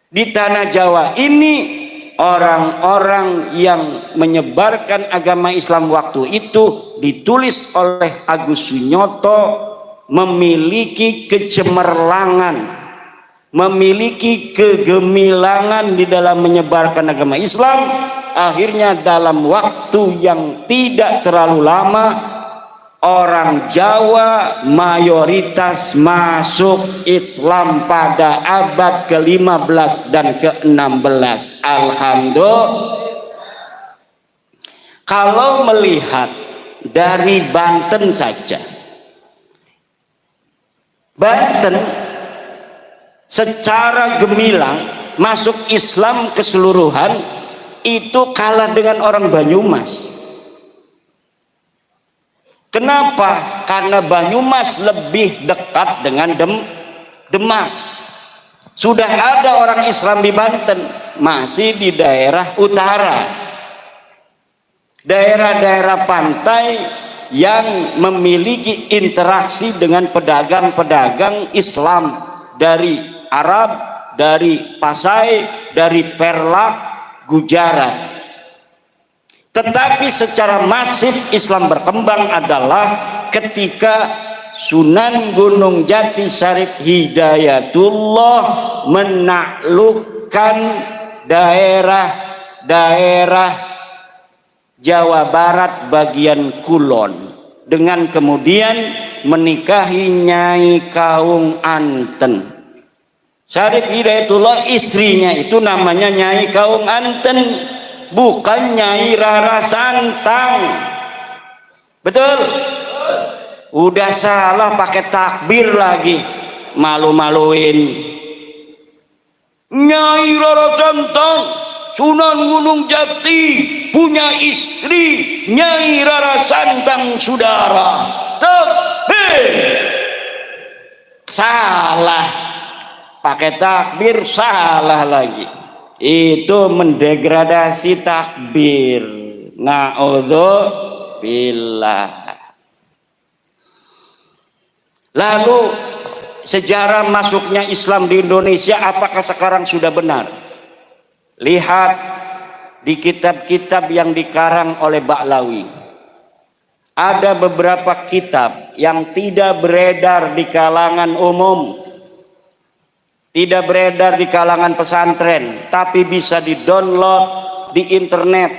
Di tanah Jawa ini orang-orang yang menyebarkan agama Islam waktu itu ditulis oleh Agus Sunyoto memiliki kecemerlangan, memiliki kegemilangan di dalam menyebarkan agama Islam. Akhirnya dalam waktu yang tidak terlalu lama orang Jawa mayoritas masuk Islam pada abad ke-15 dan ke-16. Alhamdulillah. Kalau melihat dari Banten saja, Banten secara gemilang masuk Islam keseluruhan itu kalah dengan orang Banyumas. Kenapa? Karena Banyumas lebih dekat dengan Demak. Sudah ada orang Islam di Banten, masih di daerah utara, daerah-daerah pantai yang memiliki interaksi dengan pedagang-pedagang Islam dari Arab, dari Pasai, dari Perlak, Gujarat. Tetapi secara masif Islam berkembang adalah ketika Sunan Gunung Jati Syarif Hidayatullah menaklukkan daerah-daerah Jawa Barat bagian kulon dengan kemudian menikahi Nyai Kaung Anten. Syarif Hidayatullah istrinya itu namanya Nyai Kaung Anten, bukan Nyai Rara Santang. Betul? Udah salah pakai takbir lagi, malu-maluin. Nyai Rara Santang, Sunan Gunung Jati punya istri Nyai Rara Santang, saudara. Salah, pakai takbir salah lagi. Itu mendegradasi takbir. Na'udzubillah. Lalu sejarah masuknya Islam di Indonesia apakah sekarang sudah benar? Lihat di kitab-kitab yang dikarang oleh Ba'lawi. Ada beberapa kitab yang tidak beredar di kalangan umum, tidak beredar di kalangan pesantren, tapi bisa di-download di internet.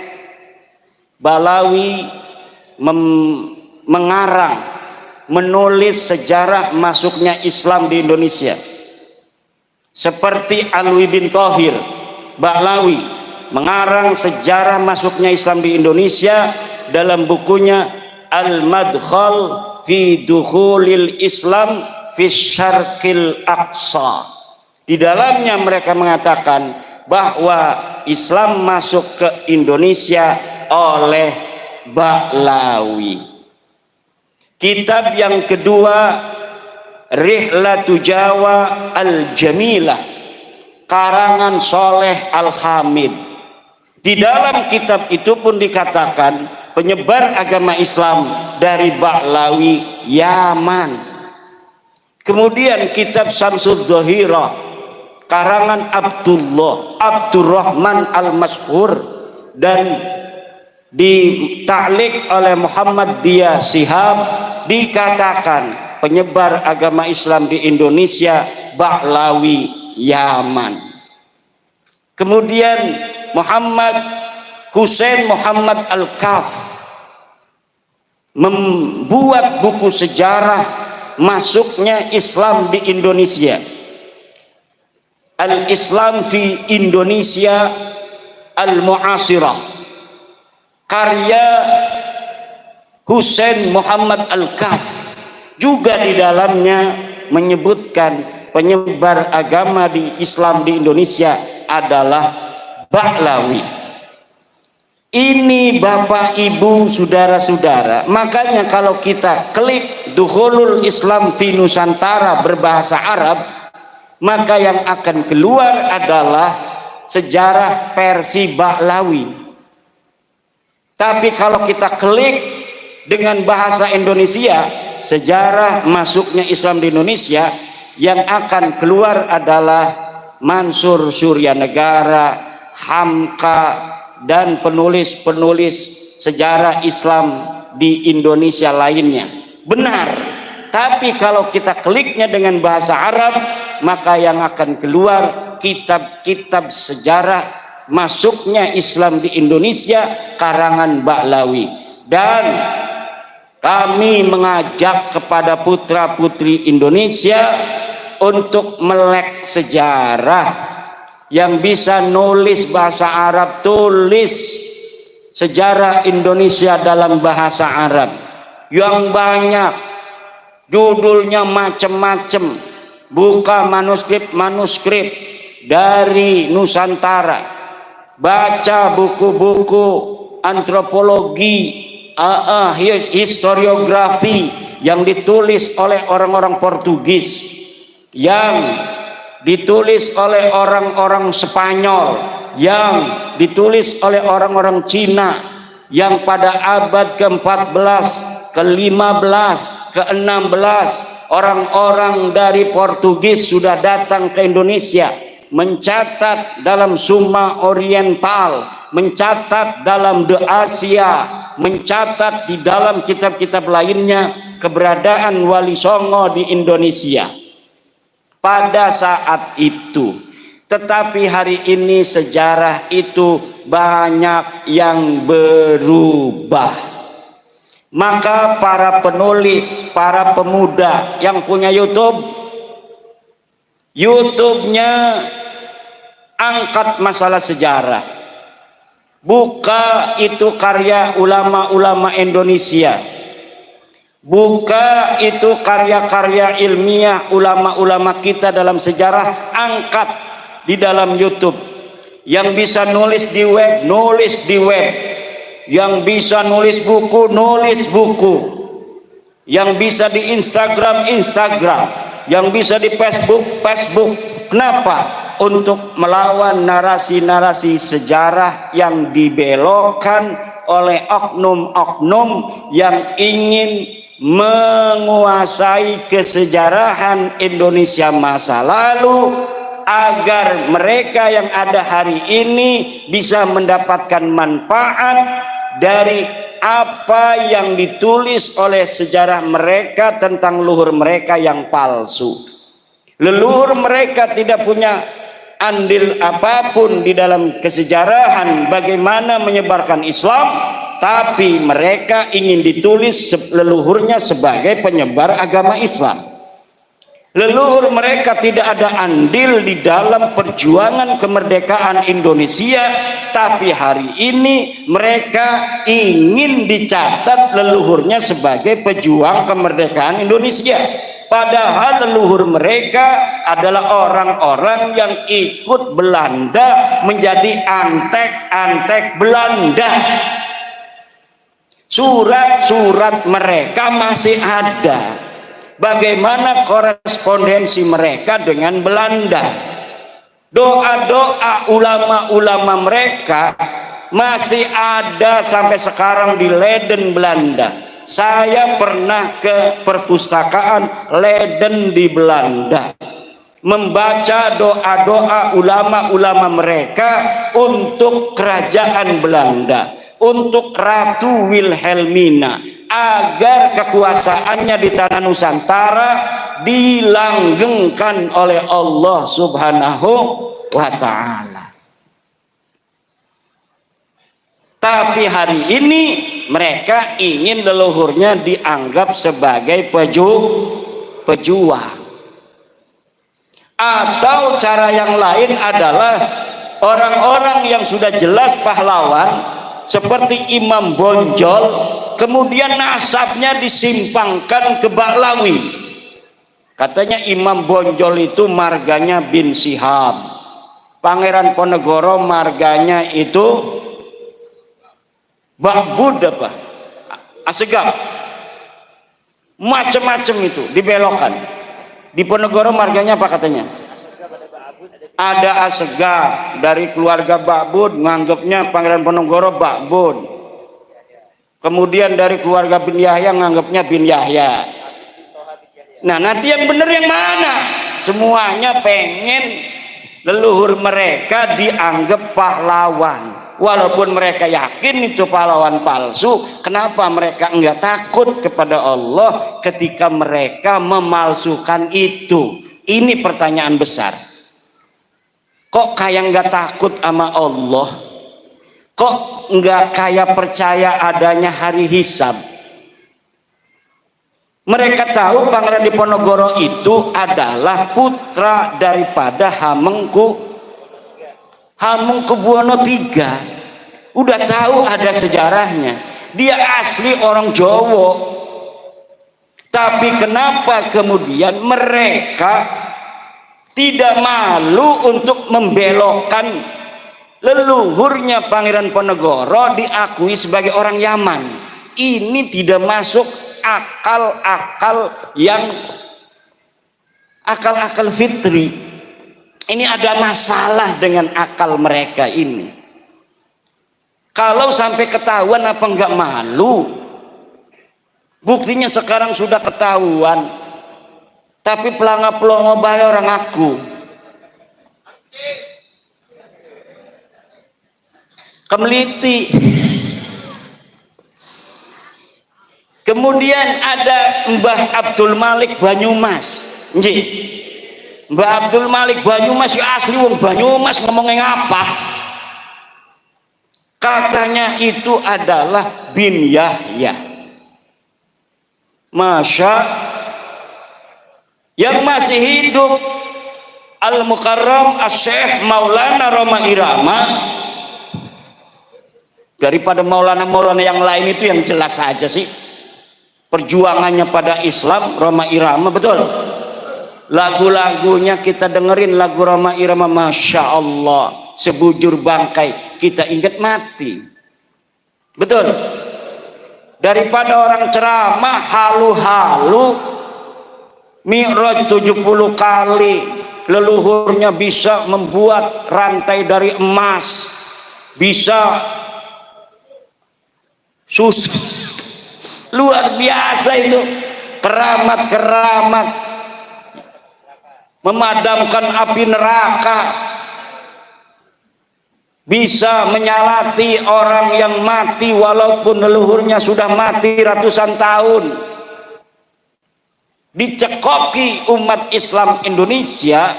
Ba'lawi mengarang, menulis sejarah masuknya Islam di Indonesia. Seperti Alwi bin Thohir, Ba'lawi mengarang sejarah masuknya Islam di Indonesia dalam bukunya Al-Madkhal fi Dukhulil Islam fi Syarqil Aqsa. Di dalamnya mereka mengatakan bahwa Islam masuk ke Indonesia oleh Ba'lawi. Kitab yang kedua, Rihlatu Jawa Al-Jamilah, karangan Soleh Al-Hamid. Di dalam kitab itu pun dikatakan penyebar agama Islam dari Ba'lawi Yaman. Kemudian kitab Syamsul Dhahirah karangan Abdurrahman Al-Mashhur dan ditaklik oleh Muhammad Dia Shihab, dikatakan penyebar agama Islam di Indonesia Ba'lawi Yaman. Kemudian Husain Muhammad Al-Kaf membuat buku sejarah masuknya Islam di Indonesia, Al-Islam fi Indonesia Al-Mu'asirah, karya Husain Muhammad Al-Kaf. Juga di dalamnya menyebutkan penyebar agama di Islam di Indonesia adalah Ba'lawi. Ini Bapak Ibu saudara-saudara, makanya kalau kita klik Dukhulul Islam fi Nusantara berbahasa Arab, maka yang akan keluar adalah sejarah versi Ba'lawi. Tapi kalau kita klik dengan bahasa Indonesia, sejarah masuknya Islam di Indonesia, yang akan keluar adalah Mansur Suryanegara, Hamka, dan penulis-penulis sejarah Islam di Indonesia lainnya. Benar. Tapi kalau kita kliknya dengan bahasa Arab, maka yang akan keluar kitab-kitab sejarah masuknya Islam di Indonesia karangan Ba'lawi. Dan kami mengajak kepada putra-putri Indonesia untuk melek sejarah. Yang bisa nulis bahasa Arab, tulis sejarah Indonesia dalam bahasa Arab yang banyak, judulnya macam-macam. Buka manuskrip dari Nusantara, baca buku-buku antropologi, historiografi yang ditulis oleh orang-orang Portugis, yang ditulis oleh orang-orang Spanyol, yang ditulis oleh orang-orang Cina, yang pada abad ke-14, ke-15, ke-16 orang-orang dari Portugis sudah datang ke Indonesia, mencatat dalam Summa Oriental, mencatat dalam The Asia, mencatat di dalam kitab-kitab lainnya keberadaan Wali Songo di Indonesia pada saat itu. Tetapi hari ini sejarah itu banyak yang berubah. Maka para penulis, para pemuda yang punya YouTube-nya angkat masalah sejarah. Buka itu karya ulama-ulama Indonesia. Buka itu karya-karya ilmiah ulama-ulama kita dalam sejarah, angkat di dalam YouTube. Yang bisa nulis di web, nulis di web. Yang bisa nulis buku, nulis buku. Yang bisa di Instagram, Instagram. Yang bisa di Facebook, Facebook. Kenapa? Untuk melawan narasi-narasi sejarah yang dibelokkan oleh oknum-oknum yang ingin menguasai kesejarahan Indonesia masa lalu, agar mereka yang ada hari ini bisa mendapatkan manfaat dari apa yang ditulis oleh sejarah mereka tentang leluhur mereka yang palsu. Leluhur mereka tidak punya andil apapun di dalam kesejarahan bagaimana menyebarkan Islam, tapi mereka ingin ditulis leluhurnya sebagai penyebar agama Islam. Leluhur mereka tidak ada andil di dalam perjuangan kemerdekaan Indonesia, tapi hari ini mereka ingin dicatat leluhurnya sebagai pejuang kemerdekaan Indonesia. Padahal leluhur mereka adalah orang-orang yang ikut Belanda menjadi antek-antek Belanda. Surat-surat mereka masih ada. Bagaimana korespondensi mereka dengan Belanda? Doa-doa ulama-ulama mereka masih ada sampai sekarang di Leiden, Belanda. Saya pernah ke perpustakaan Leiden di Belanda, membaca doa-doa ulama-ulama mereka untuk kerajaan Belanda, untuk Ratu Wilhelmina, agar kekuasaannya di tanah Nusantara dilanggengkan oleh Allah Subhanahu wa Ta'ala. Tapi hari ini mereka ingin leluhurnya dianggap sebagai pejuang. Atau cara yang lain adalah orang-orang yang sudah jelas pahlawan seperti Imam Bonjol, kemudian nasabnya disimpangkan ke Baklawi. Katanya Imam Bonjol itu marganya bin Sihab, Pangeran Ponegoro marganya itu Bakbud apa? Asegaf. Macam-macam itu dibelokkan. Di Ponegoro marganya apa katanya? Ada Asegaf, dari keluarga Bakbud nganggapnya Pangeran Ponegoro Bakbud. Kemudian dari keluarga bin Yahya nganggapnya bin Yahya. Nah, nanti yang benar yang mana? Semuanya pengen leluhur mereka dianggap pahlawan. Walaupun mereka yakin itu pahlawan palsu, kenapa mereka enggak takut kepada Allah ketika mereka memalsukan itu? Ini pertanyaan besar. Kok kayak enggak takut sama Allah? Kok enggak kayak percaya adanya hari hisab? Mereka tahu Pangeran Diponegoro itu adalah putra daripada Hamengkubuwono III. Udah tahu ada sejarahnya. Dia asli orang Jawa. Tapi kenapa kemudian mereka tidak malu untuk membelokkan leluhurnya Pangeran Ponegoro diakui sebagai orang Yaman? Ini tidak masuk akal-akal fitri. Ini ada masalah dengan akal mereka ini. Kalau sampai ketahuan apa enggak malu? Buktinya sekarang sudah ketahuan. Tapi pelanga-pelongo bae orang aku. Kemeliti. Kemudian ada Mbah Abdul Malik Banyumas. Nggih. Mbah Abdul Malik Banyumas ya asli wong Banyumas, ngomongnya ngapa? Katanya itu adalah bin Yahya. Masya yang masih hidup Al-Mukarram As-Syekh Maulana Roma Irama, daripada Maulana-Maulana yang lain itu yang jelas saja sih perjuangannya pada Islam. Roma Irama, betul. Lagu-lagunya kita dengerin, lagu Roma Irama, Masya Allah, sebujur bangkai kita ingat mati, betul. Daripada orang ceramah halu-halu mi'raj 70 kali, leluhurnya bisa membuat rantai dari emas, bisa susu, luar biasa itu keramat-keramat, memadamkan api neraka, bisa menyalati orang yang mati walaupun leluhurnya sudah mati ratusan tahun. Dicekoki umat Islam Indonesia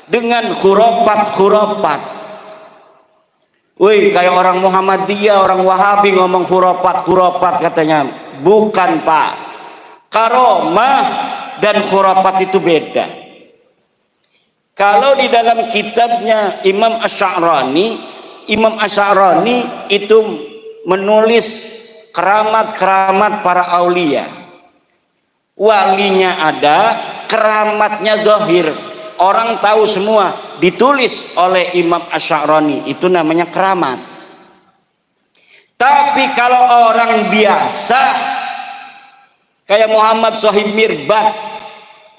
dengan khurafat-khurafat. Wih, kayak orang Muhammadiyah, orang Wahabi ngomong khurafat-khurafat katanya. Bukan, Pak. Karomah dan khurafat itu beda. Kalau di dalam kitabnya Imam Asy'arani itu menulis keramat-keramat para aulia. Walinya ada, keramatnya zahir. Orang tahu semua, ditulis oleh Imam Asy'arani, itu namanya keramat. Tapi kalau orang biasa kayak Muhammad Shahib Mirbad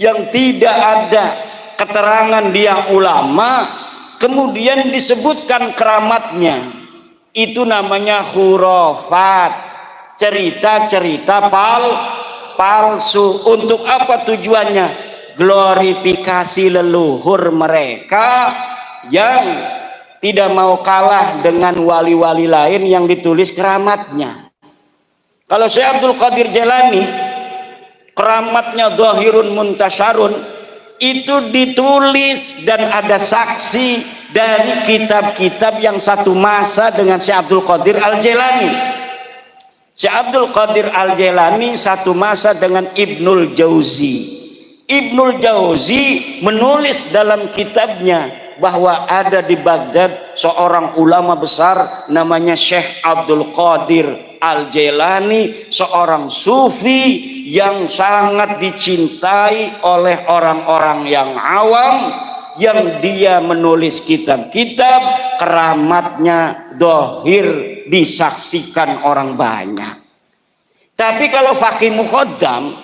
yang tidak ada keterangan dia ulama, kemudian disebutkan keramatnya, Itu namanya khurafat, cerita-cerita palsu. Untuk apa tujuannya? Glorifikasi leluhur mereka yang tidak mau kalah dengan wali-wali lain yang ditulis keramatnya. Kalau Syekh Abdul Qadir Jailani, keramatnya dhahirun muntasyarun, itu ditulis dan ada saksi dari kitab-kitab yang satu masa dengan Syekh Abdul Qadir Al-Jailani. Syekh Abdul Qadir Al-Jailani satu masa dengan Ibnul Jauzi. Ibnul Jauzi menulis dalam kitabnya bahwa ada di Baghdad seorang ulama besar namanya Syekh Abdul Qadir Al-Jailani, seorang sufi yang sangat dicintai oleh orang-orang yang awam, yang dia menulis kitab-kitab keramatnya dohir disaksikan orang banyak. Tapi kalau Faqih Muqaddam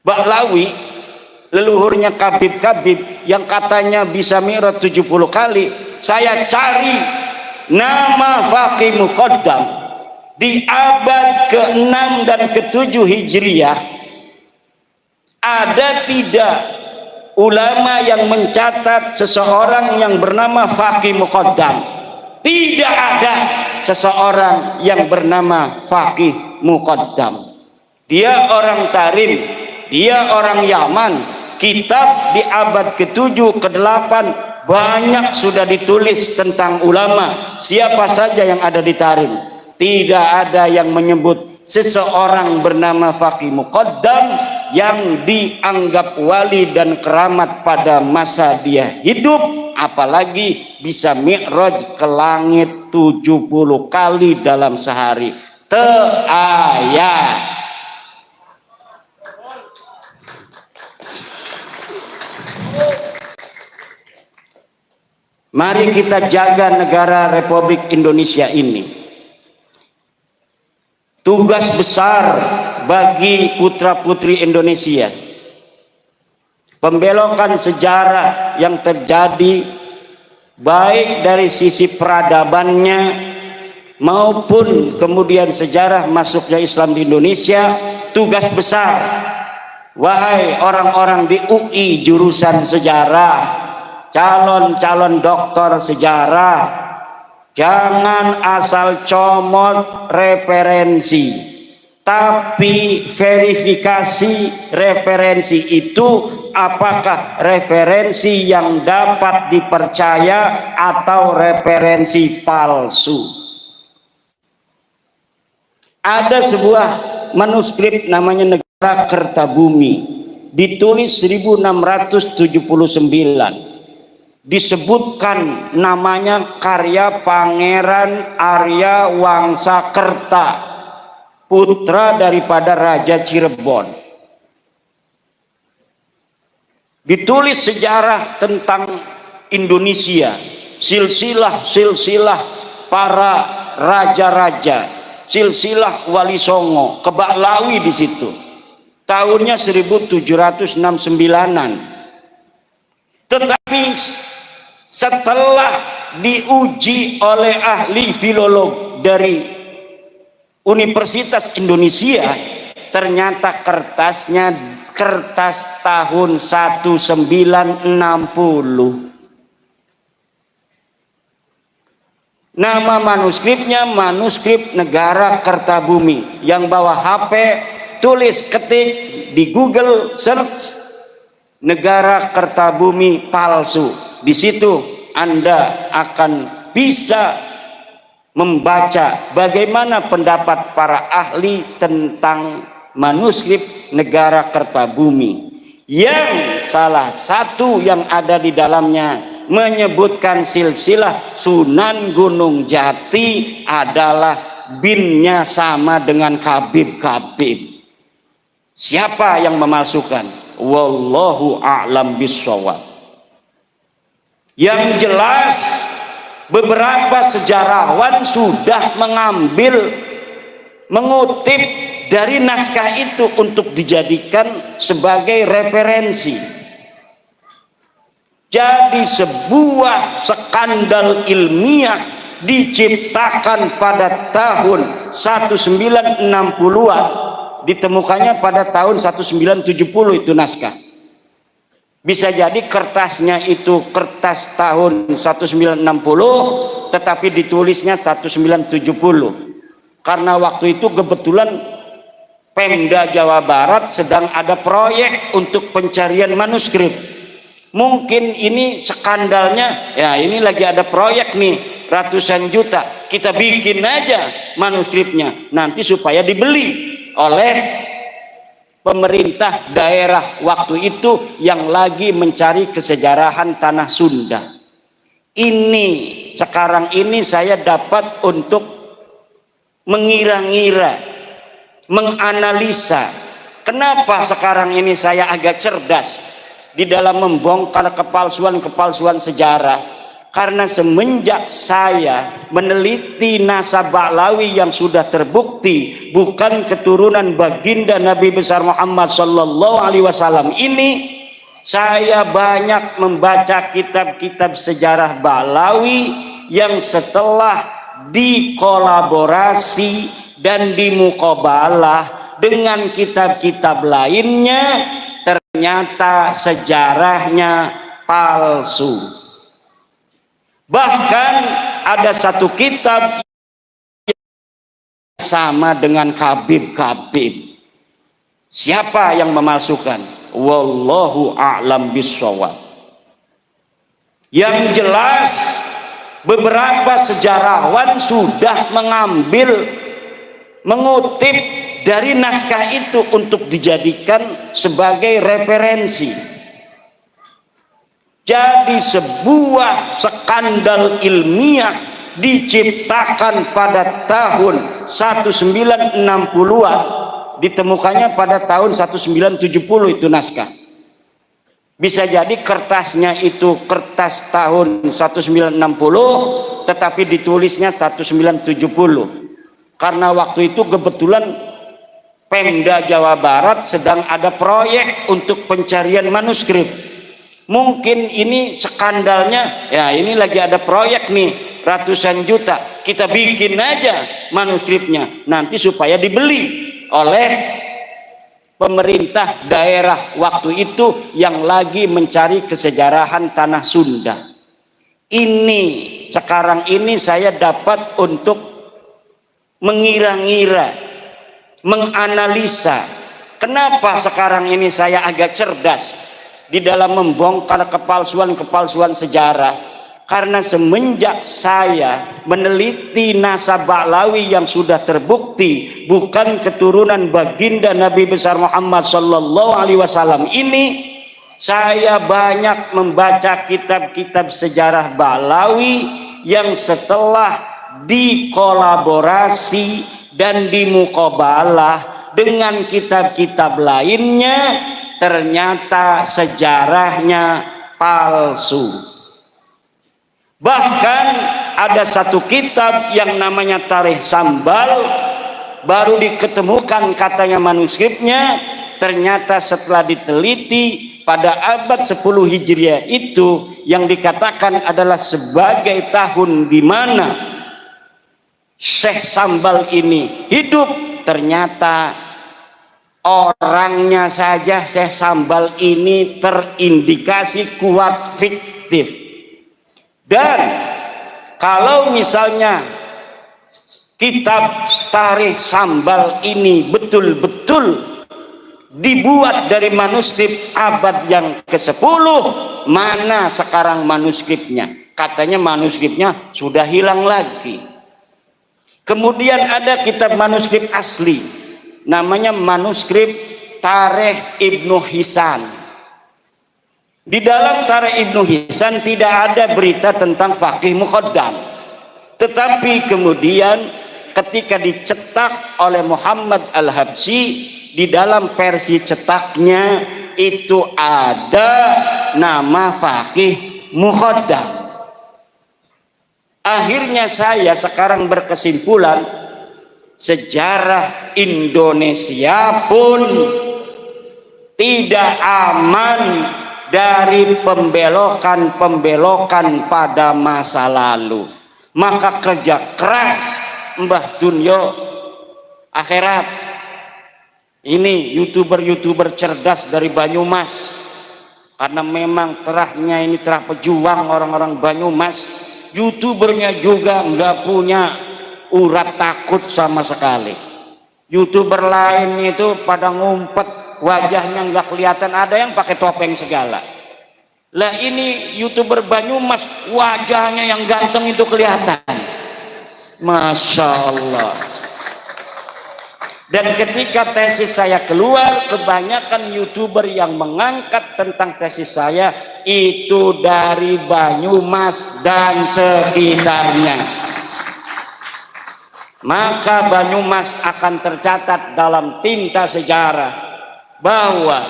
Ba'lawi, leluhurnya Kabib-Kabib yang katanya bisa mi'raj 70 kali, saya cari nama Faqih Muqaddam di abad ke-6 dan ke-7 Hijriah, ada tidak ulama yang mencatat seseorang yang bernama Faqih Muqaddam? Tidak ada seseorang yang bernama Faqih Muqaddam. Dia orang Tarim, dia orang Yaman. Kitab di abad ke-7, ke-8 banyak sudah ditulis tentang ulama. Siapa saja yang ada di Tarim, tidak ada yang menyebut seseorang bernama Faqih Muqaddam yang dianggap wali dan keramat pada masa dia hidup, apalagi bisa mi'raj ke langit 70 kali dalam sehari. Ayat. Mari kita jaga negara Republik Indonesia ini. Tugas besar bagi putra-putri Indonesia. Pembelokan sejarah yang terjadi baik dari sisi peradabannya maupun kemudian sejarah masuknya Islam di Indonesia, tugas besar. Wahai orang-orang di UI jurusan sejarah, calon-calon doktor sejarah, jangan asal comot referensi, tapi verifikasi referensi itu apakah referensi yang dapat dipercaya atau referensi palsu. Ada sebuah manuskrip namanya Negara Kertabumi, ditulis 1679. Disebutkan namanya karya Pangeran Arya Wangsakerta, putra daripada Raja Cirebon. Ditulis sejarah tentang Indonesia, silsilah para raja-raja, silsilah Wali Songo, Keba'lawi di situ. Tahunnya 1769-an. Tetapi setelah diuji oleh ahli filolog dari Universitas Indonesia, ternyata kertasnya kertas tahun 1960. Nama manuskripnya manuskrip Negara Kertabumi. Yang bawa HP, tulis, ketik di Google, search Negara Kertabumi palsu. Di situ Anda akan bisa membaca bagaimana pendapat para ahli tentang manuskrip Negara Kertabumi, yang salah satu yang ada di dalamnya menyebutkan silsilah Sunan Gunung Jati adalah binnya sama dengan Habib-Habib. Siapa yang memalsukan? Wallahu a'lam bishawab. Yang jelas beberapa sejarawan sudah mengutip dari naskah itu untuk dijadikan sebagai referensi. Jadi sebuah skandal ilmiah diciptakan pada tahun 1960-an, ditemukannya pada tahun 1970 itu naskah. Bisa jadi kertasnya itu kertas tahun 1960 tetapi ditulisnya 1970, karena waktu itu kebetulan Pemda Jawa Barat sedang ada proyek untuk pencarian manuskrip. Mungkin ini skandalnya, ya ini lagi ada proyek nih ratusan juta, kita bikin aja manuskripnya nanti supaya dibeli oleh pemerintah daerah waktu itu yang lagi mencari kesejarahan tanah Sunda. Ini sekarang ini saya dapat untuk mengira-ngira, menganalisa kenapa sekarang ini saya agak cerdas di dalam membongkar kepalsuan-kepalsuan sejarah. Karena semenjak saya meneliti nasab Ba'lawi yang sudah terbukti bukan keturunan baginda Nabi besar Muhammad sallallahu alaihi wasallam ini, saya banyak membaca kitab-kitab sejarah Ba'lawi yang setelah dikolaborasi dan dimuqabalah dengan kitab-kitab lainnya, ternyata sejarahnya palsu. Bahkan ada satu kitab yang sama dengan Habib-Habib. Siapa yang memalsukan? Wallahu a'lam bishawab. Yang jelas beberapa sejarawan sudah mengutip dari naskah itu untuk dijadikan sebagai referensi. Jadi sebuah skandal ilmiah diciptakan pada tahun 1960-an, ditemukannya pada tahun 1970 itu naskah. Bisa jadi kertasnya itu kertas tahun 1960 tetapi ditulisnya 1970, karena waktu itu kebetulan Pemda Jawa Barat sedang ada proyek untuk pencarian manuskrip. Mungkin ini skandalnya, ya ini lagi ada proyek nih ratusan juta, kita bikin aja manuskripnya nanti supaya dibeli oleh pemerintah daerah waktu itu yang lagi mencari kesejarahan tanah Sunda. Ini sekarang ini saya dapat untuk mengira-ngira, menganalisa kenapa sekarang ini saya agak cerdas di dalam membongkar kepalsuan-kepalsuan sejarah. Karena semenjak saya meneliti nasab Ba'lawi yang sudah terbukti bukan keturunan baginda Nabi besar Muhammad sallallahu alaihi wasallam ini, saya banyak membaca kitab-kitab sejarah Ba'lawi yang setelah dikolaborasi dan dimuqabalah dengan kitab-kitab lainnya, ternyata sejarahnya palsu. Bahkan ada satu kitab yang namanya Tarikh Sambal, baru diketemukan katanya manuskripnya, ternyata setelah diteliti pada abad 10 Hijriah itu yang dikatakan adalah sebagai tahun di mana Syekh Sambal ini hidup, ternyata orangnya saja Syekh Sambal ini terindikasi kuat fiktif. Dan kalau misalnya kitab Tarikh Sambal ini betul-betul dibuat dari manuskrip abad yang ke-10, mana sekarang manuskripnya? Katanya manuskripnya sudah hilang lagi. Kemudian ada kitab manuskrip asli, namanya manuskrip Tarikh Ibnu Hisan. Di dalam Tarikh Ibnu Hisan tidak ada berita tentang Faqih Muqaddam, tetapi kemudian ketika dicetak oleh Muhammad Al-Habsyi, di dalam versi cetaknya itu ada nama Faqih Muqaddam. Akhirnya saya sekarang berkesimpulan, sejarah Indonesia pun tidak aman dari pembelokan-pembelokan pada masa lalu. maka kerja keras Mbah Dunyo akhirat. Ini youtuber cerdas dari Banyumas, karena memang terahnya ini terah pejuang orang-orang Banyumas. Youtubernya juga nggak punya urat takut sama sekali. Youtuber lain itu pada ngumpet, wajahnya nggak kelihatan, ada yang pakai topeng segala. Lah ini youtuber Banyumas, wajahnya yang ganteng itu kelihatan. Masya Allah. Dan ketika tesis saya keluar, kebanyakan youtuber yang mengangkat tentang tesis saya itu dari Banyumas dan sekitarnya. Maka Banyumas akan tercatat dalam tinta sejarah bahwa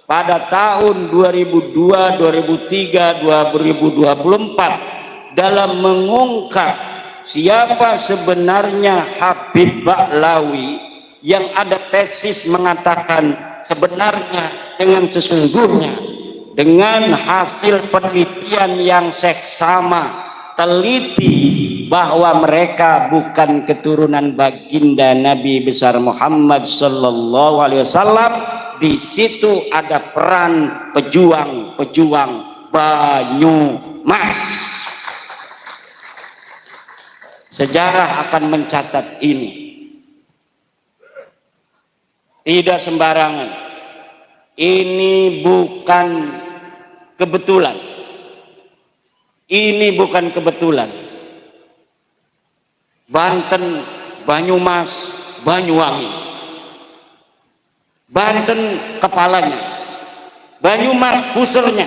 pada tahun 2002, 2003, 2024 dalam mengungkap siapa sebenarnya Habib Ba'lawi, yang ada tesis mengatakan sebenarnya dengan sesungguhnya dengan hasil penelitian yang seksama teliti bahwa mereka bukan keturunan baginda Nabi besar Muhammad sallallahu alaihi wasallam. Di situ ada peran pejuang-pejuang Banyumas. Sejarah akan mencatat ini. Tidak sembarangan. Ini bukan kebetulan. Ini bukan kebetulan. Banten, Banyumas, Banyuwangi. Banten kepalanya, Banyumas pusernya,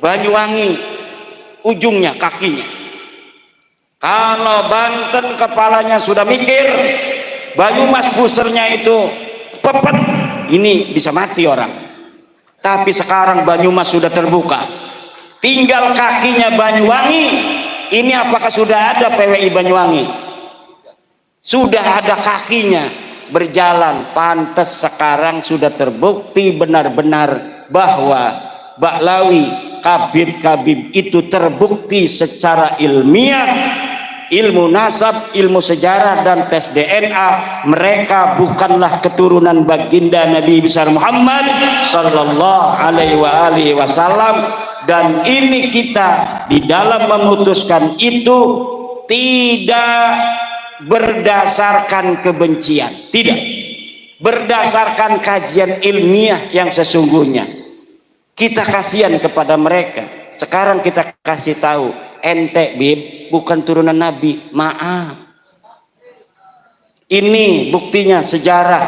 Banyuwangi ujungnya, kakinya. Kalau Banten kepalanya sudah mikir, Banyumas pusernya itu pepet, ini bisa mati orang. Tapi sekarang Banyumas sudah terbuka, tinggal kakinya Banyuwangi. Ini apakah sudah ada PWI Banyuwangi? Sudah ada kakinya berjalan. Pantes sekarang sudah terbukti benar-benar bahwa Ba'lawi, Habib itu terbukti secara ilmiah, ilmu nasab, ilmu sejarah dan tes DNA, mereka bukanlah keturunan baginda Nabi besar Muhammad sallallahu alaihi wasallam. Dan ini kita di dalam memutuskan itu tidak berdasarkan kebencian, tidak berdasarkan kajian ilmiah yang sesungguhnya. Kita kasihan kepada mereka. Sekarang kita kasih tahu, ente bib bukan turunan Nabi, maaf. Ini buktinya sejarah.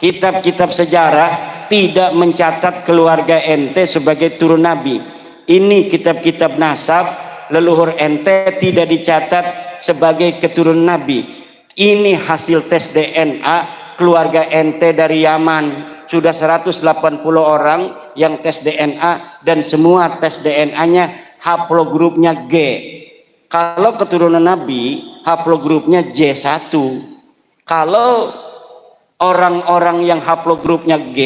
Kitab-kitab sejarah tidak mencatat keluarga ente sebagai turun Nabi. Ini kitab-kitab nasab, leluhur ente tidak dicatat sebagai keturunan Nabi. Ini hasil tes DNA keluarga ente dari Yaman. Sudah 180 orang yang tes DNA dan semua tes DNA-nya haplogrupnya G. Kalau keturunan Nabi haplogrupnya J1. Kalau orang-orang yang haplogrupnya G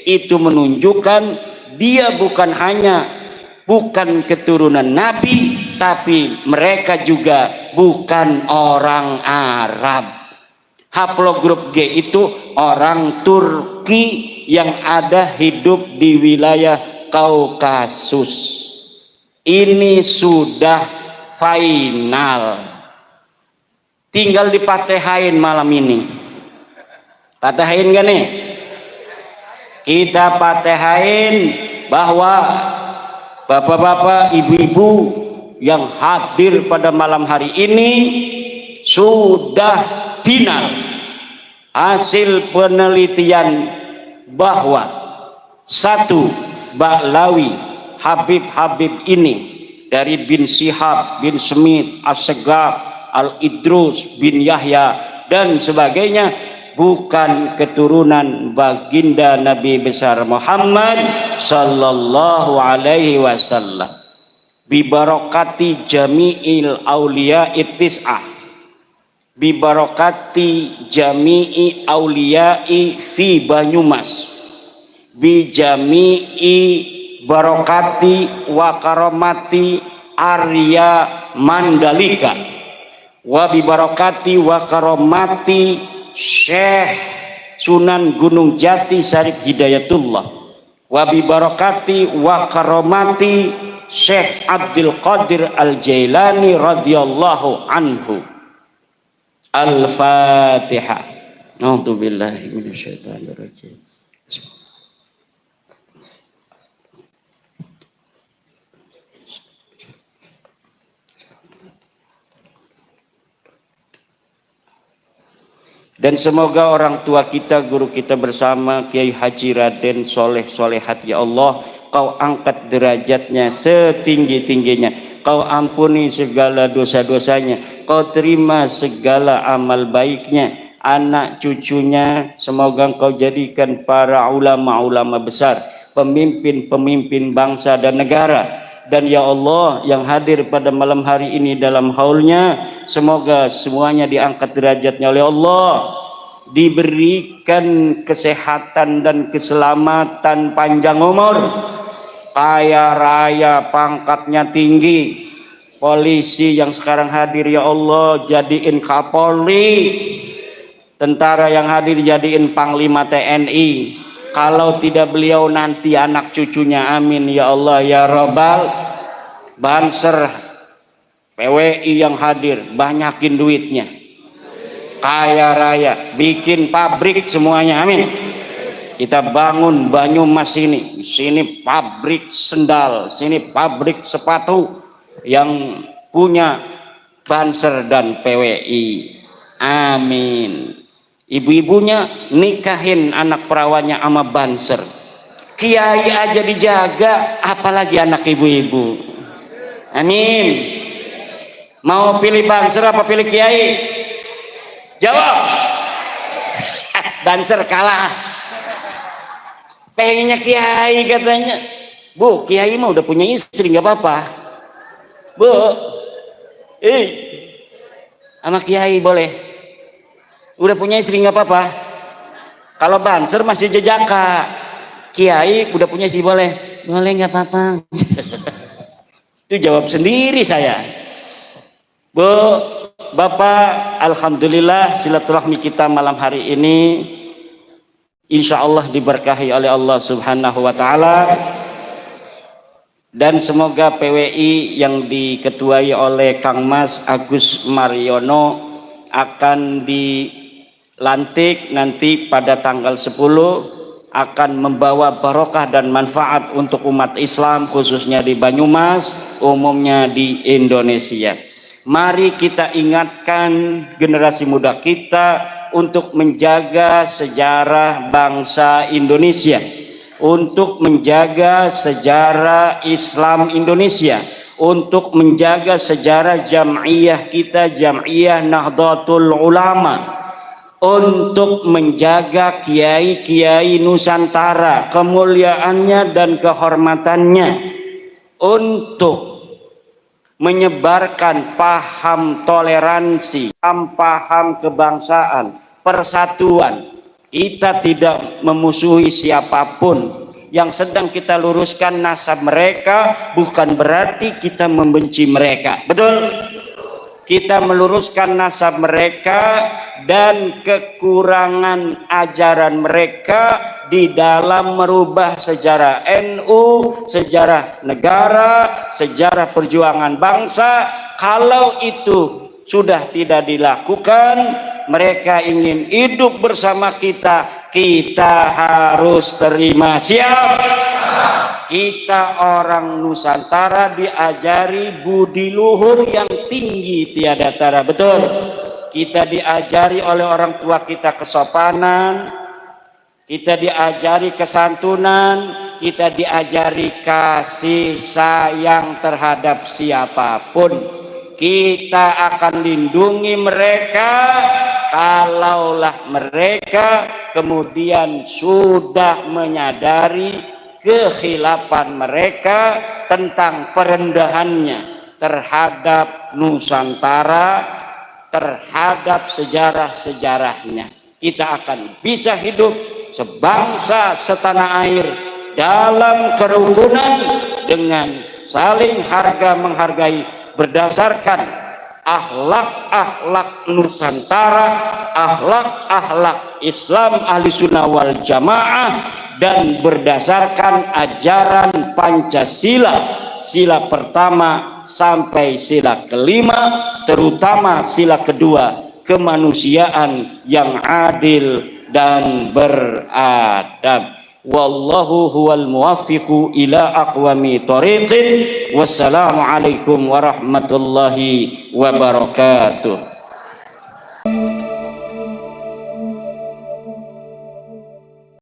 itu menunjukkan dia bukan hanya bukan keturunan Nabi, tapi mereka juga bukan orang Arab. Haplogrup G itu orang Turki yang ada hidup di wilayah Kaukasus. Ini sudah final. Tinggal dipatehain malam ini. Patehain gak nih? Kita patehain bahwa bapak-bapak, ibu-ibu yang hadir pada malam hari ini sudah final hasil penelitian bahwa satu, Ba'lawi Habib ini dari bin Syihab, bin Smith, As-Segaf, Al-Idrus, bin Yahya dan sebagainya bukan keturunan baginda Nabi besar Muhammad sallallahu alaihi wasallam. Bibarakati jami'il auliya ittis'ah, bibarakati jami'i auliyai fi Banyumas, bi jami'i barakati wa karamati Arya Mandalika, wa bi barakati wa karomati Syekh Sunan Gunung Jati Syarif Hidayatullah, wa bi barakati wa karomati Syekh Abdul Qadir Al-Jailani radhiyallahu anhu. Al-Fatihah. A'udzubillahi minasyaitonirrajim. Dan semoga orang tua kita, guru kita bersama Kiai Haji Raden Soleh Solehat, ya Allah, Kau angkat derajatnya setinggi-tingginya, Kau ampuni segala dosa-dosanya, Kau terima segala amal baiknya, anak cucunya semoga Kau jadikan para ulama-ulama besar, pemimpin-pemimpin bangsa dan negara. Dan ya Allah, yang hadir pada malam hari ini dalam haulnya, semoga semuanya diangkat derajatnya oleh Allah, diberikan kesehatan dan keselamatan, panjang umur, kaya raya, pangkatnya tinggi. Polisi yang sekarang hadir ya Allah jadiin Kapolri, tentara yang hadir jadiin Panglima TNI. Kalau tidak beliau nanti anak cucunya, amin ya Allah ya Rabbal. Banser PWI yang hadir banyakin duitnya, kaya raya, bikin pabrik semuanya, amin. Kita bangun Banyumas ini, sini pabrik sendal, sini pabrik sepatu, yang punya Banser dan PWI, amin. Ibu-ibunya nikahin anak perawannya sama Banser. Kiai aja dijaga, apalagi anak ibu-ibu, amin. Mau pilih Banser apa pilih Kiai? Jawab. Banser kalah, pengennya Kiai katanya. Bu, Kiai mah udah punya istri, nggak apa-apa Bu, sama Kiai boleh, udah punya istri nggak apa-apa. Kalau Banser masih jejaka, Kiai udah punya istri boleh nggak apa-apa. Itu jawab sendiri saya. Bu, Bapak, alhamdulillah silaturahmi kita malam hari ini insya Allah diberkahi oleh Allah Subhanahu wa Ta'ala, dan semoga PWI yang diketuai oleh Kang Mas Agus Mariono akan dilantik nanti pada tanggal 10, akan membawa barokah dan manfaat untuk umat Islam, khususnya di Banyumas, umumnya di Indonesia. Mari kita ingatkan generasi muda kita untuk menjaga sejarah bangsa Indonesia, untuk menjaga sejarah Islam Indonesia, untuk menjaga sejarah jam'iyah kita, Jam'iyah Nahdlatul Ulama, untuk menjaga kiai-kiai Nusantara, kemuliaannya dan kehormatannya, untuk menyebarkan paham toleransi, paham kebangsaan, persatuan. Kita tidak memusuhi siapapun. Yang sedang kita luruskan nasab mereka, bukan berarti kita membenci mereka. Betul? Kita meluruskan nasab mereka dan kekurangan ajaran mereka di dalam merubah sejarah NU, sejarah negara, sejarah perjuangan bangsa. Kalau itu sudah tidak dilakukan, mereka ingin hidup bersama kita, kita harus terima. Siap? Kita orang Nusantara diajari budi luhur yang tinggi tiada tara. Betul? Kita diajari oleh orang tua kita kesopanan, kita diajari kesantunan, kita diajari kasih sayang terhadap siapapun. Kita akan lindungi mereka kalaulah mereka kemudian sudah menyadari kekhilafan mereka tentang perendahannya terhadap Nusantara, terhadap sejarah-sejarahnya. Kita akan bisa hidup sebangsa setanah air dalam kerukunan dengan saling harga menghargai berdasarkan akhlak-akhlak Nusantara, akhlak-akhlak Islam ahli sunnah wal jamaah, dan berdasarkan ajaran Pancasila, sila pertama sampai sila kelima, terutama sila kedua, kemanusiaan yang adil dan beradab. Wallahu huwal muwaffiqu ila aqwami thoriqin. Wassalamu alaikum warahmatullahi wabarakatuh.